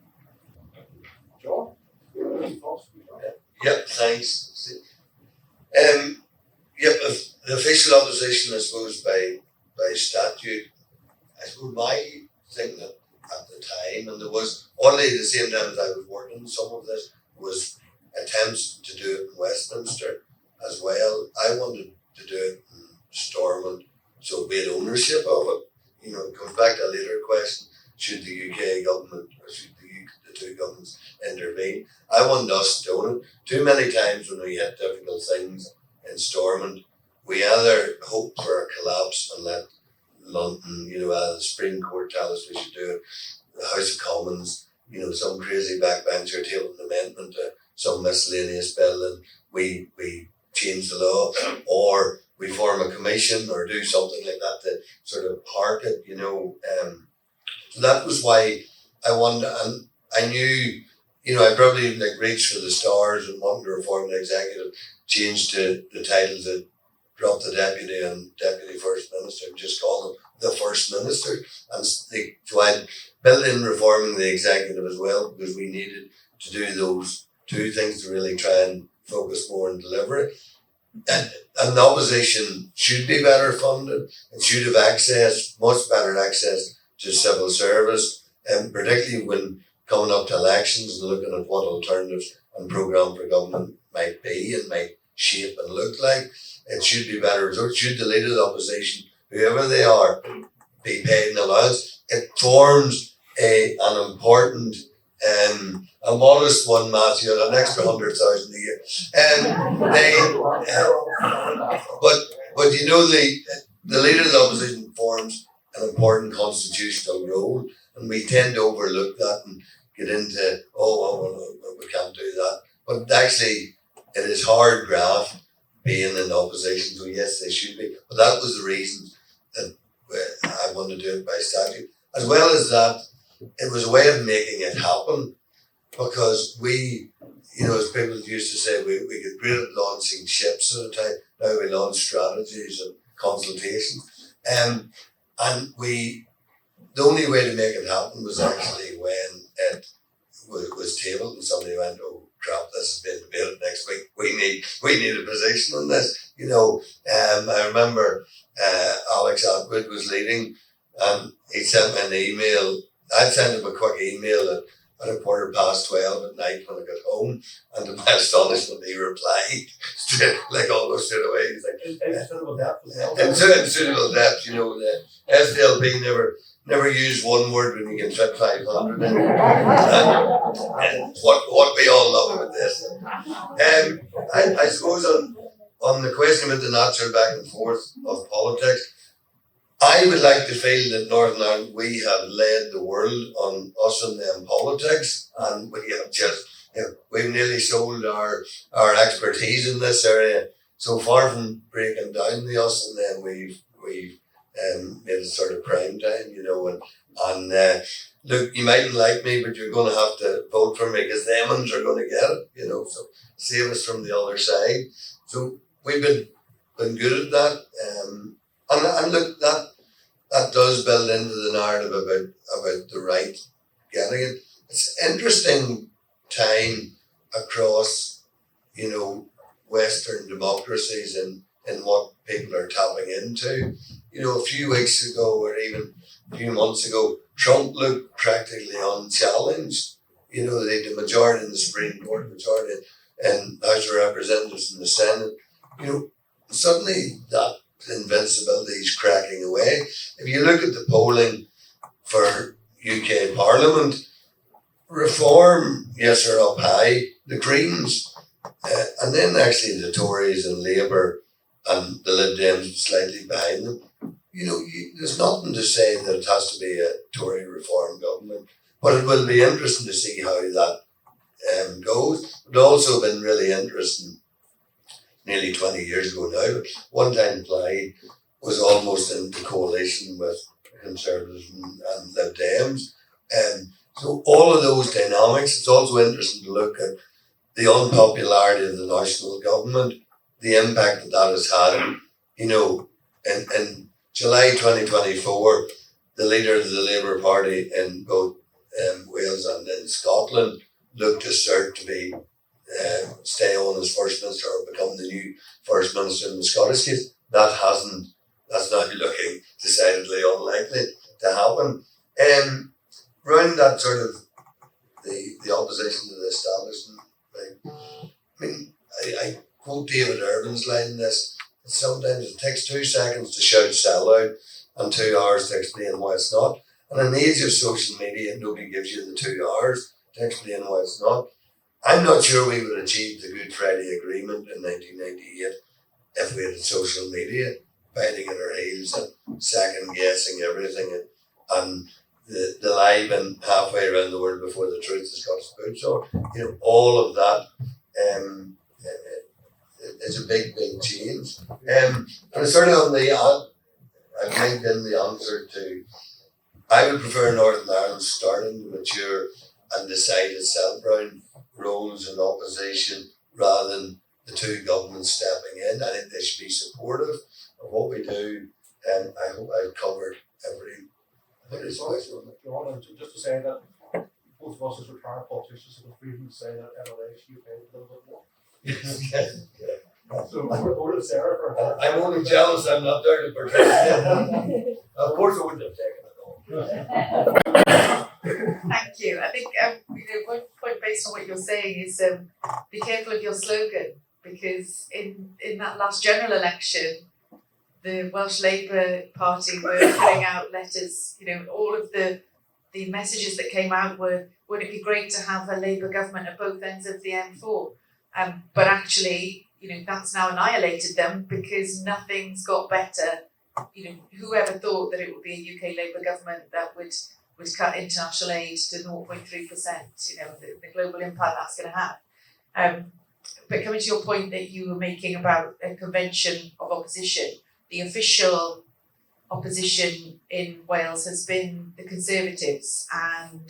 John? Any thoughts? Yep, thanks. Yep, the official opposition, I suppose, by statute, I suppose my thing that at the time, and there was, only at the same time as I was working some of this, was attempts to do it in Westminster as well. I wanted to do it in Stormont, so we had ownership of it. It comes back to a later question, should the UK government, or should the two governments intervene? I wanted us to own it. Too many times when we had difficult things in Stormont, we either hoped for a collapse and let London, the Supreme Court tell us we should do it, the House of Commons, some crazy backbencher table an amendment to some miscellaneous bill and we change the law, or we form a commission or do something like that to sort of park it, That was why I wanted, and I knew, I probably reached for the stars and wanted to reform the executive, changed the title to drop the deputy and deputy first minister and just call him the first minister. And so I built in reforming the executive as well, because we needed to do those two things to really try and focus more on delivery. And the opposition should be better funded and should have much better access to civil service, and particularly when coming up to elections and looking at what alternatives and programme for government might be and might shape and look like. It should be better. So it should the leader of the opposition, whoever they are, be paid an allowance. It forms an important, a modest one, Matthew, an extra 100,000 a year. But the leader of the opposition forms an important constitutional role, and we tend to overlook that and get into, we can't do that. But actually, it is hard graft being in opposition, so yes, they should be. But that was the reason that I wanted to do it by statute. As well as that, it was a way of making it happen, because we, as people used to say, we get great at launching ships at a time. Now we launch strategies and consultations. And the only way to make it happen was actually when it was tabled and somebody went, oh crap, this has been debated next week. We need a position on this. I remember Alex Atwood was leading, and he sent me an email. I sent him a quick email at 12:15 at night when I got home, and to my astonishment, he replied almost straight away. He's like, In suitable depth as well. in suitable depth, the SDLP never use one word when you can fit 500 in. And what we all love about this. I suppose on the question about the natural back and forth of politics, I would like to feel that Northern Ireland, we have led the world on us and them politics, and we have just, we've nearly sold our expertise in this area. So far from breaking down the us and them, we've made it sort of prime time, and look, you mightn't like me, but you're going to have to vote for me because them ones are going to get it, so save us from the other side. So we've been good at that, and look, that does build into the narrative about the right getting it. It's an interesting time across, Western democracies and what people are tapping into. A few weeks ago or even a few months ago, Trump looked practically unchallenged. The majority in the Supreme Court, majority in the House of Representatives and the Senate. Suddenly that invincibility is cracking away. If you look at the polling for UK Parliament, Reform, yes, are up high. The Greens, and then actually the Tories and Labour and the Lib Dems slightly behind them. There's nothing to say that it has to be a Tory reform government, but it will be interesting to see how that goes. It's also been really interesting nearly 20 years ago now. But one time Plaid was almost in the coalition with Conservatives and Lib Dems. So all of those dynamics, it's also interesting to look at the unpopularity of the national government, the impact that has had. You know, in July 2024, the leader of the Labour Party in both Wales and in Scotland looked as cert to be stay on as First Minister or become the new First Minister in the Scottish case. That's now looking decidedly unlikely to happen. Round that sort of the opposition to the establishment thing, I mean, I quote David Irvin's line in this: sometimes it takes 2 seconds to shout sell out and 2 hours to explain why it's not. And in the age of social media, nobody gives you the 2 hours to explain why it's not. I'm not sure we would achieve the Good Friday Agreement in 1998 if we had social media biting at our heels and second guessing everything and the lie been halfway around the world before the truth has got its boots on. You know, all of that is a big change. And sort of on the I've linked in the answer to, I would prefer Northern Ireland starting to mature and decide itself around roles in opposition rather than the two governments stepping in. I think they should be supportive of what we do, and I hope I've covered every question. If you want to just to say that both of us as retired politicians have freedom to say that NLA should be paid a little bit more. So over to Sarah for her. I'm only jealous I'm not there to participate. Of course I wouldn't have taken it all. Thank you. I think one point based on what you're saying is be careful of your slogan, because in that last general election, the Welsh Labour Party were putting out letters. You know, all of the messages that came out were, wouldn't it be great to have a Labour government at both ends of the M4? But actually, you know, that's now annihilated them because nothing's got better. You know, whoever thought that it would be a UK Labour government that would cut international aid to 0.3%, you know, the global impact that's going to have. But coming to your point that you were making about a convention of opposition, the official opposition in Wales has been the Conservatives, and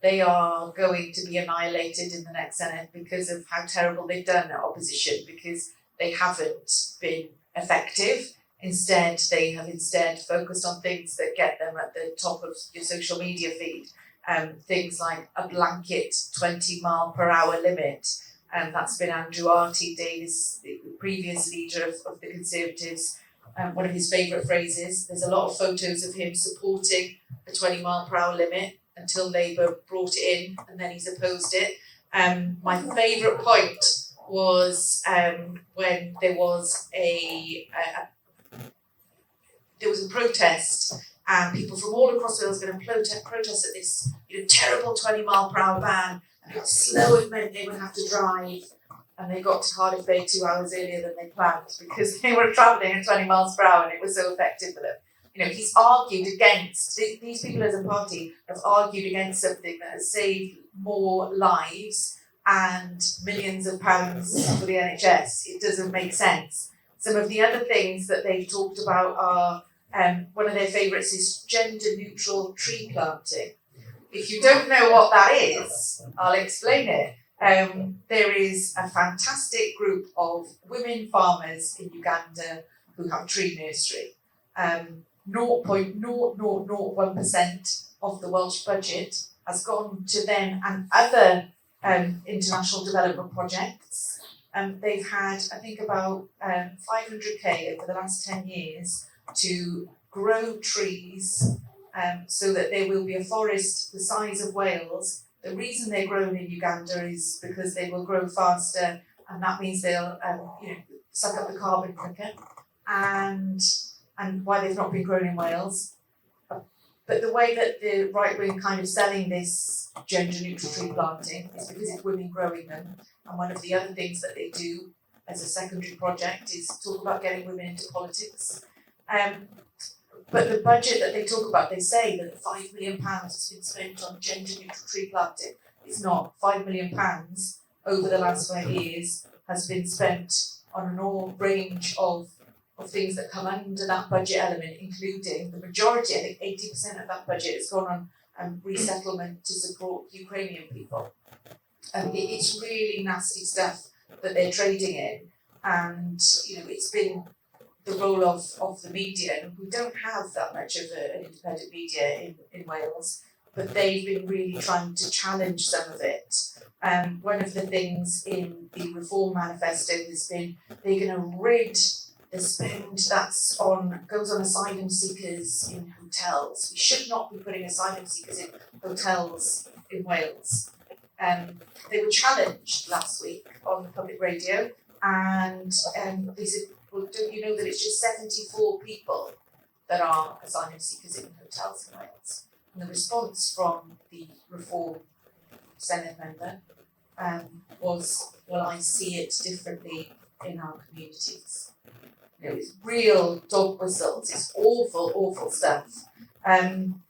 they are going to be annihilated in the next Senedd because of how terrible they've done at opposition, because they haven't been effective. Instead, they have focused on things that get them at the top of your social media feed. Things like a blanket 20-mile-per-hour limit. That's been Andrew Artie Davis, the previous leader of the Conservatives. One of his favourite phrases. There's a lot of photos of him supporting a 20-mile-per-hour limit until Labour brought it in, and then he's opposed it. My favourite point was when there was a protest, and people from all across Wales were going to protest at this terrible 20-mile-per-hour ban, and how slow it meant they would have to drive, and they got to Cardiff Bay 2 hours earlier than they planned because they were travelling at 20 miles per hour and it was so effective for them. You know, he's argued against, these people as a party have argued against something that has saved more lives and millions of pounds for the NHS. It doesn't make sense. Some of the other things that they've talked about are, one of their favourites is gender-neutral tree planting. If you don't know what that is, I'll explain it. There is a fantastic group of women farmers in Uganda who have a tree nursery. 0.0001% of the Welsh budget has gone to them and other international development projects. They've had, I think, about 500k over the last 10 years to grow trees so that there will be a forest the size of Wales. The reason they're grown in Uganda is because they will grow faster, and that means they'll suck up the carbon quicker, and why they've not been grown in Wales. But the way that the right wing kind of selling this gender neutral tree planting is because it's women growing them. And one of the other things that they do as a secondary project is talk about getting women into politics. But the budget that they talk about, they say that £5 million has been spent on gender neutral tree planting. It's not. £5 million over the last 5 years has been spent on an all range of things that come under that budget element, including the majority, I think 80% of that budget has gone on resettlement to support Ukrainian people. It's really nasty stuff that they're trading in, and it's been the role of the media, and we don't have that much of an independent media in Wales, but they've been really trying to challenge some of it. One of the things in the Reform Manifesto has been they're going to rid the spend goes on asylum seekers in hotels. We should not be putting asylum seekers in hotels in Wales. They were challenged last week on the public radio, and they said, well, don't you know that it's just 74 people that are asylum seekers in hotels in Wales? And the response from the Reform Senate member was, well, I see it differently in our communities. It's real dog whistles, it's awful, awful stuff. And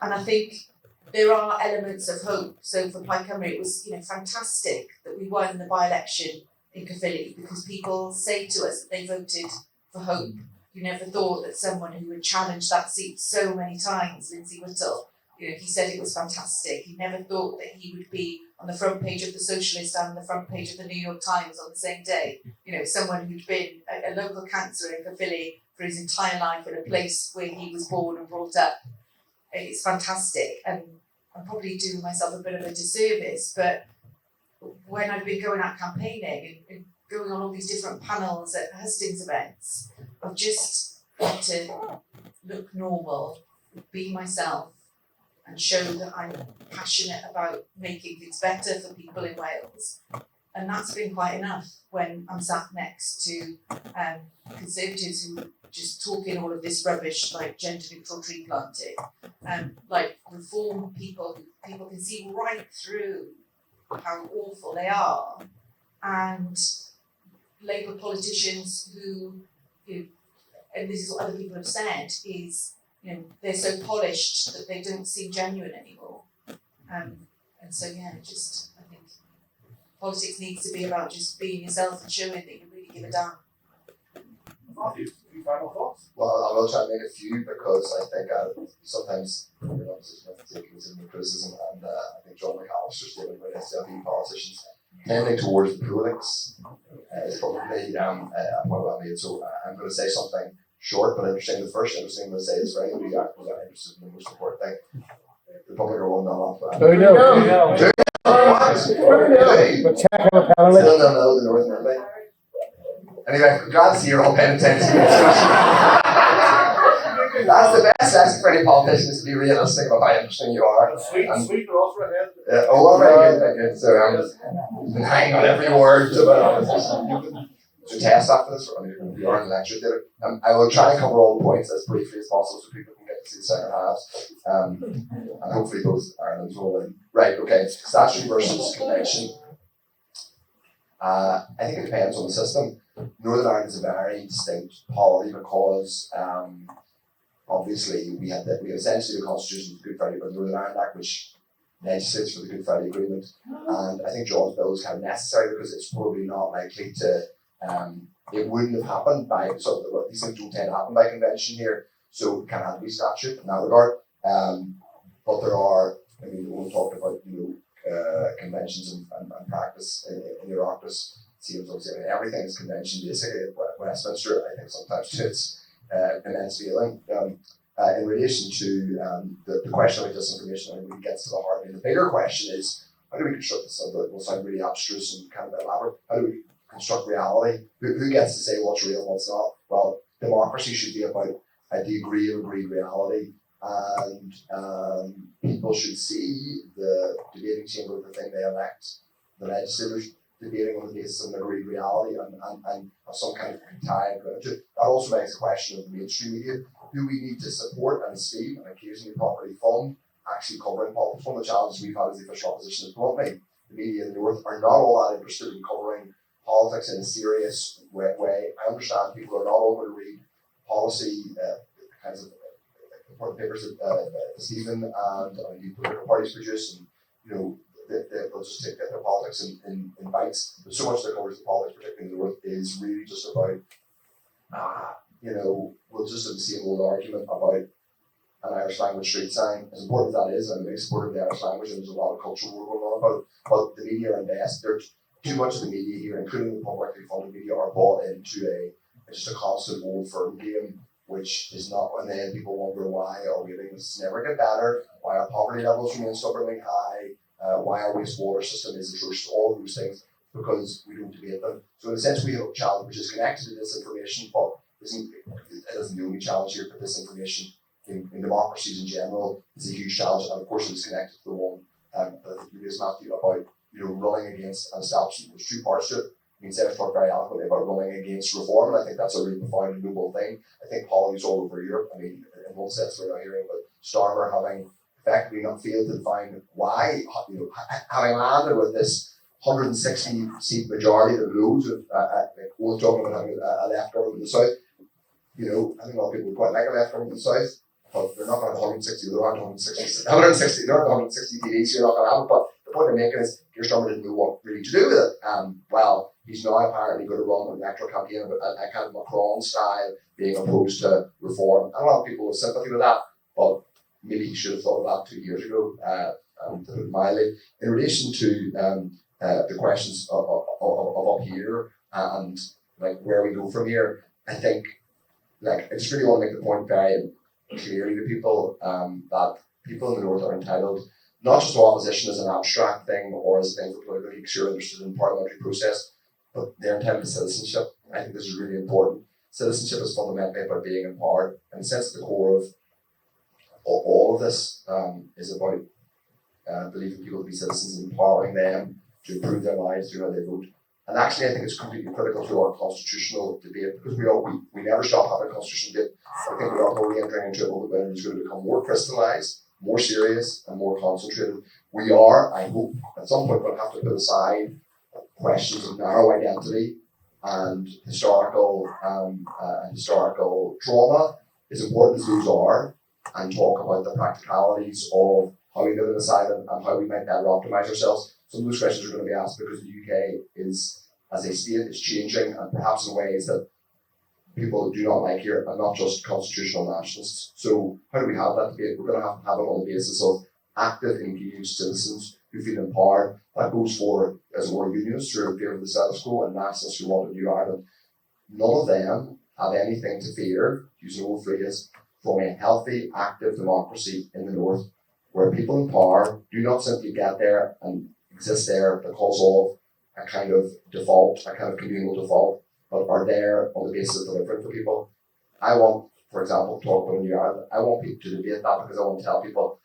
I think there are elements of hope. So for Plaid Cymru, it was fantastic that we won the by-election in Caerphilly, because people say to us that they voted for hope. You never thought that someone who had challenged that seat so many times, Lindsay Whittle, he said it was fantastic. He never thought that he would be on the front page of the Socialist and the front page of the New York Times on the same day. Someone who'd been a local councillor in Caerphilly for his entire life in a place where he was born and brought up. It's fantastic, and I'm probably doing myself a bit of a disservice, but when I've been going out campaigning and going on all these different panels at hustings events, I've just got to look normal, be myself, and show that I'm passionate about making things better for people in Wales. And that's been quite enough when I'm sat next to Conservatives who are just talking all of this rubbish like gender neutral tree planting, like Reform people who people can see right through how awful they are, and Labour politicians who, and this is what other people have said, is they're so polished that they don't seem genuine anymore. And so I think politics needs to be about just being yourself and showing that you really give a damn. Matthew, any final thoughts? Well, I will try and make a few, because I think sometimes you're in a position of taking some criticism, and I think John McAllister statement about SDLP politicians tending towards the pool links is probably what I made. So I'm going to say something short but interesting. The first interesting I'm going to say is very interested in the most important thing. The public are one off. No. But check on the panel. No, the Northern Ireland. Anyway, glad to see you're all paying attention. That's the best lesson for any politician, is to be realistic about how interesting you are. Sweet are also ahead. Very good. So I'm been hanging on every word about opposition. To test after this, we are in the lecture theatre. I will try and cover all the points as briefly as possible so people can get to see the second halves. And hopefully both Ireland's will win. Right, okay. Statute versus convention. I think it depends on the system. Northern Ireland is a very distinct polity, because obviously we have essentially the Constitution of the Good Friday but Northern Ireland Act, which legislates for the Good Friday Agreement, and I think John's bill is kind of necessary, because it's probably not likely to. It wouldn't have happened by these things don't tend to happen by convention here, so it can have to be statute in that regard. But there are, we talked about conventions and practice in the bureaucracy. Everything is convention basically at Westminster. I think sometimes to its immense feeling. In relation to the question about disinformation, I think it gets to the heart. The bigger question is, how do we construct this? It will sound really abstruse and kind of elaborate. How do we construct reality? Who gets to say what's real and what's not? Well, democracy should be about a degree of agreed reality, and people should see the debating chamber, the thing they elect, the legislators debating on the basis of an agreed reality and have some kind of tie and to it. That also makes the question of the mainstream media, who we need to support and esteem and occasionally properly fund, actually covering politics. One of the challenges we've had as the official opposition is bluntly, the media in the North are not all that interested in covering politics in a serious way. I understand people are not all going to read policy kinds of important papers that Stephen and the political parties produce, and they'll just take their politics in bites. But so much that covers the politics, particularly in the North, is really just about, we'll just have the same old argument about an Irish language street sign. As important as that is, I'm very supportive of the Irish language, and there's a lot of cultural work going on about it. But the media are invest. There's too much of the media here, including the publicly funded media, are bought into just a constant old firm game, which is not. And then people wonder why are we doing this never get better? Why our poverty levels remain stubbornly high? Why our wastewater system is atrocious? All of those things, because we don't debate them. So in a sense, we have a challenge which is connected to disinformation, but it isn't the only challenge here. But disinformation in democracies in general is a huge challenge, and of course it's connected to the one that I think you raised, Matthew, about running against an establishment. There's two parts to it. I mean, Sarah talked very eloquently about running against reform, and I think that's a really profound and noble thing. I think politics all over Europe, I mean, in one sense we're now hearing about Starmer having effectively not failed to define why, having landed with this 160 seat majority that loads of, we're talking about having a left government in the south. I think a lot of people would quite like a left government in the south, but they're not going to have 160, there aren't 160, there aren't 160 TDs, so you're not going to have it. But the point I'm making is, Keir Starmer didn't know what really to do with it. Well, he's now apparently going to run an electoral campaign of a kind of Macron style, being opposed to reform. And a lot of people have sympathy with that, but maybe he should have thought of that 2 years ago, to put it mildly. In relation to the questions of up here and where we go from here, I think I just really want to make the point very clearly to people that people in the North are entitled not just to opposition as an abstract thing or as a thing for political geeks who are interested in parliamentary process, but they're entitled to citizenship. I think this is really important. Citizenship is fundamentally about being empowered, and the sense at the core of all of this is about believing people to be citizens and empowering them to improve their lives through how they vote. And actually, I think it's completely critical to our constitutional debate, because we never stop having a constitutional debate. I think we are probably entering into a moment when it's going to become more crystallised, more serious, and more concentrated. We are, I hope, at some point going to have to put aside questions of narrow identity and historical trauma, as important as those are, and talk about the practicalities of how we live in asylum and how we might better optimise ourselves. Some of those questions are going to be asked because the UK is, as a state, is changing, and perhaps in ways that people do not like here, and not just constitutional nationalists. So how do we have that debate? We're going to have it on the basis of active, engaged citizens who feel empowered. That goes for, as it were, unionists who are in favour of the status quo and nationalists who want a new Ireland. None of them have anything to fear, to use an old phrase, from a healthy, active democracy in the North, where people in power do not simply get there and exist there because of a kind of default, a kind of communal default, but are there on the basis of delivering for people. I want, for example, to talk about New Ireland. I want people to debate that because I want to tell people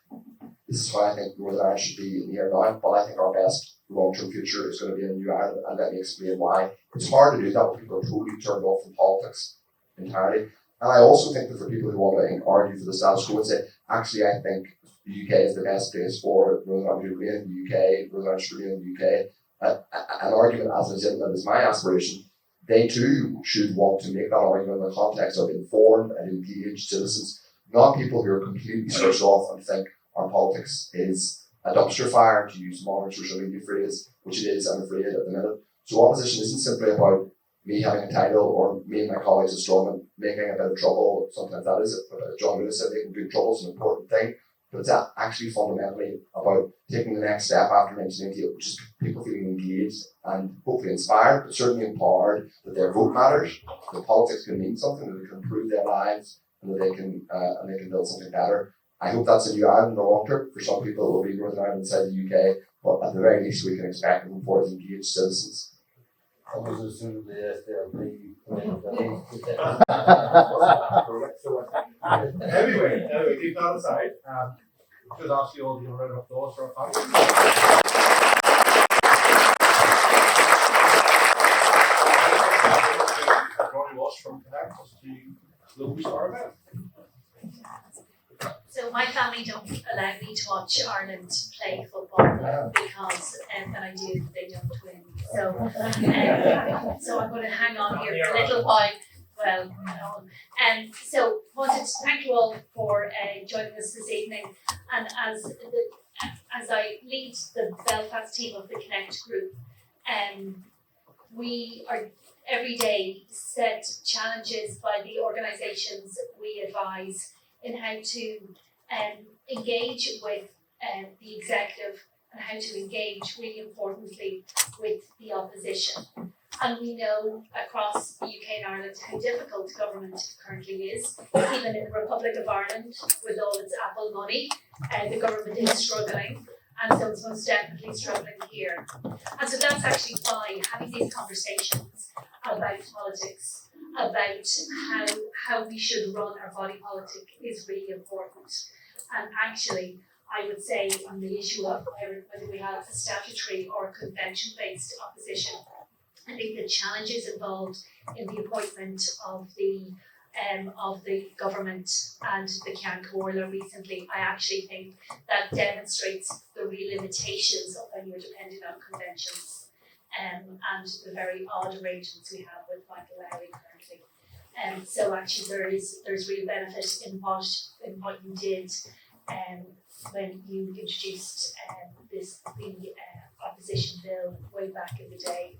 this is how I think Northern Ireland should be in here now, but I think our best long-term future is going to be in New Ireland, and let me explain why. It's hard to do that when people are totally turned off from politics entirely. And I also think that for people who want to argue for the status quo and say, actually, I think the UK is the best place for Northern Ireland to remain in the UK, Northern Ireland should remain in the UK, an argument as legitimate as my aspiration, they too should want to make that argument in the context of informed and engaged citizens, not people who are completely switched off and think our politics is a dumpster fire, to use modern social media phrase, which it is, I'm afraid, at the minute. So opposition isn't simply about me having a title or me and my colleagues at Strongman making a bit of trouble. Sometimes that is it, but John Lewis said making big trouble is an important thing. But it's actually fundamentally about taking the next step after 1988, which is people feeling engaged and hopefully inspired, but certainly empowered that their vote matters, that politics can mean something, that they can improve their lives, and that they can build something better. I hope that's a new Ireland in the long term. For some people, it will be Northern Ireland inside the UK, but at the very least, we can expect them for as engaged citizens. Anyway, keep that aside. Just ask you all to give a round of applause for our panel. Broin was from Connect to Local Star event. So my family don't allow me to watch Ireland play football because, and I do, they don't win. So I'm going to hang on here for a little while. Well, so wanted to thank you all for joining us this evening. And as the as I lead the Belfast team of the Connect group, we are every day set challenges by the organisations we advise in how to engage with the executive and how to engage, really importantly, with the opposition. And we know across the UK and Ireland how difficult government currently is. Even in the Republic of Ireland, with all its Apple money, the government is struggling, and so it's most definitely struggling here. And so that's actually why having these conversations about politics, about how we should run our body politic is really important. And actually, I would say on the issue of whether we have a statutory or convention-based opposition, I think the challenges involved in the appointment of the government and the Ceann Comhairle recently, I actually think that demonstrates the real limitations of when you're dependent on conventions and the very odd arrangements we have with Michael Lowry currently. So actually there's real benefit in what you did when you introduced the opposition bill way back in the day.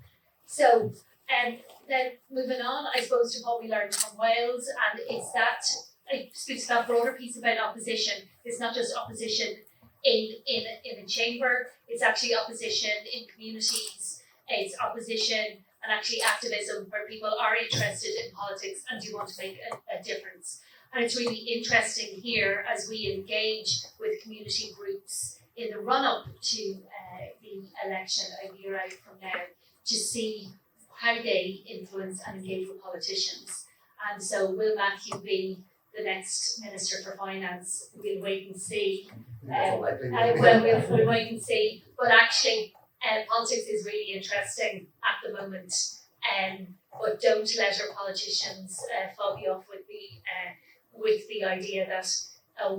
So then moving on, I suppose, to what we learned from Wales, and it's that it speaks to that broader piece about opposition. It's not just opposition in a chamber, it's actually opposition in communities, it's opposition and actually activism where people are interested in politics and do want to make a difference. And it's really interesting here as we engage with community groups in the run-up to the election a year out from now to see how they influence and engage with politicians. And so will Matthew be the next Minister for Finance? We'll wait and see. We'll wait and see. But actually, politics is really interesting at the moment. But don't let our politicians fob you off with the idea that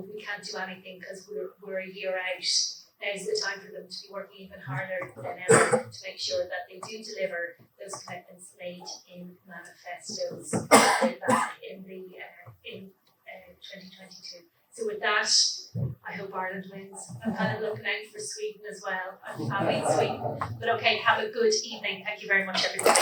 we can't do anything because we're a year out. Now's the time for them to be working even harder than ever to make sure that they do deliver those commitments made in manifestos back in 2022. So with that, I hope Ireland wins. I'm kind of looking out for Sweden as well. I'm happy in Sweden. But okay, have a good evening. Thank you very much, everybody.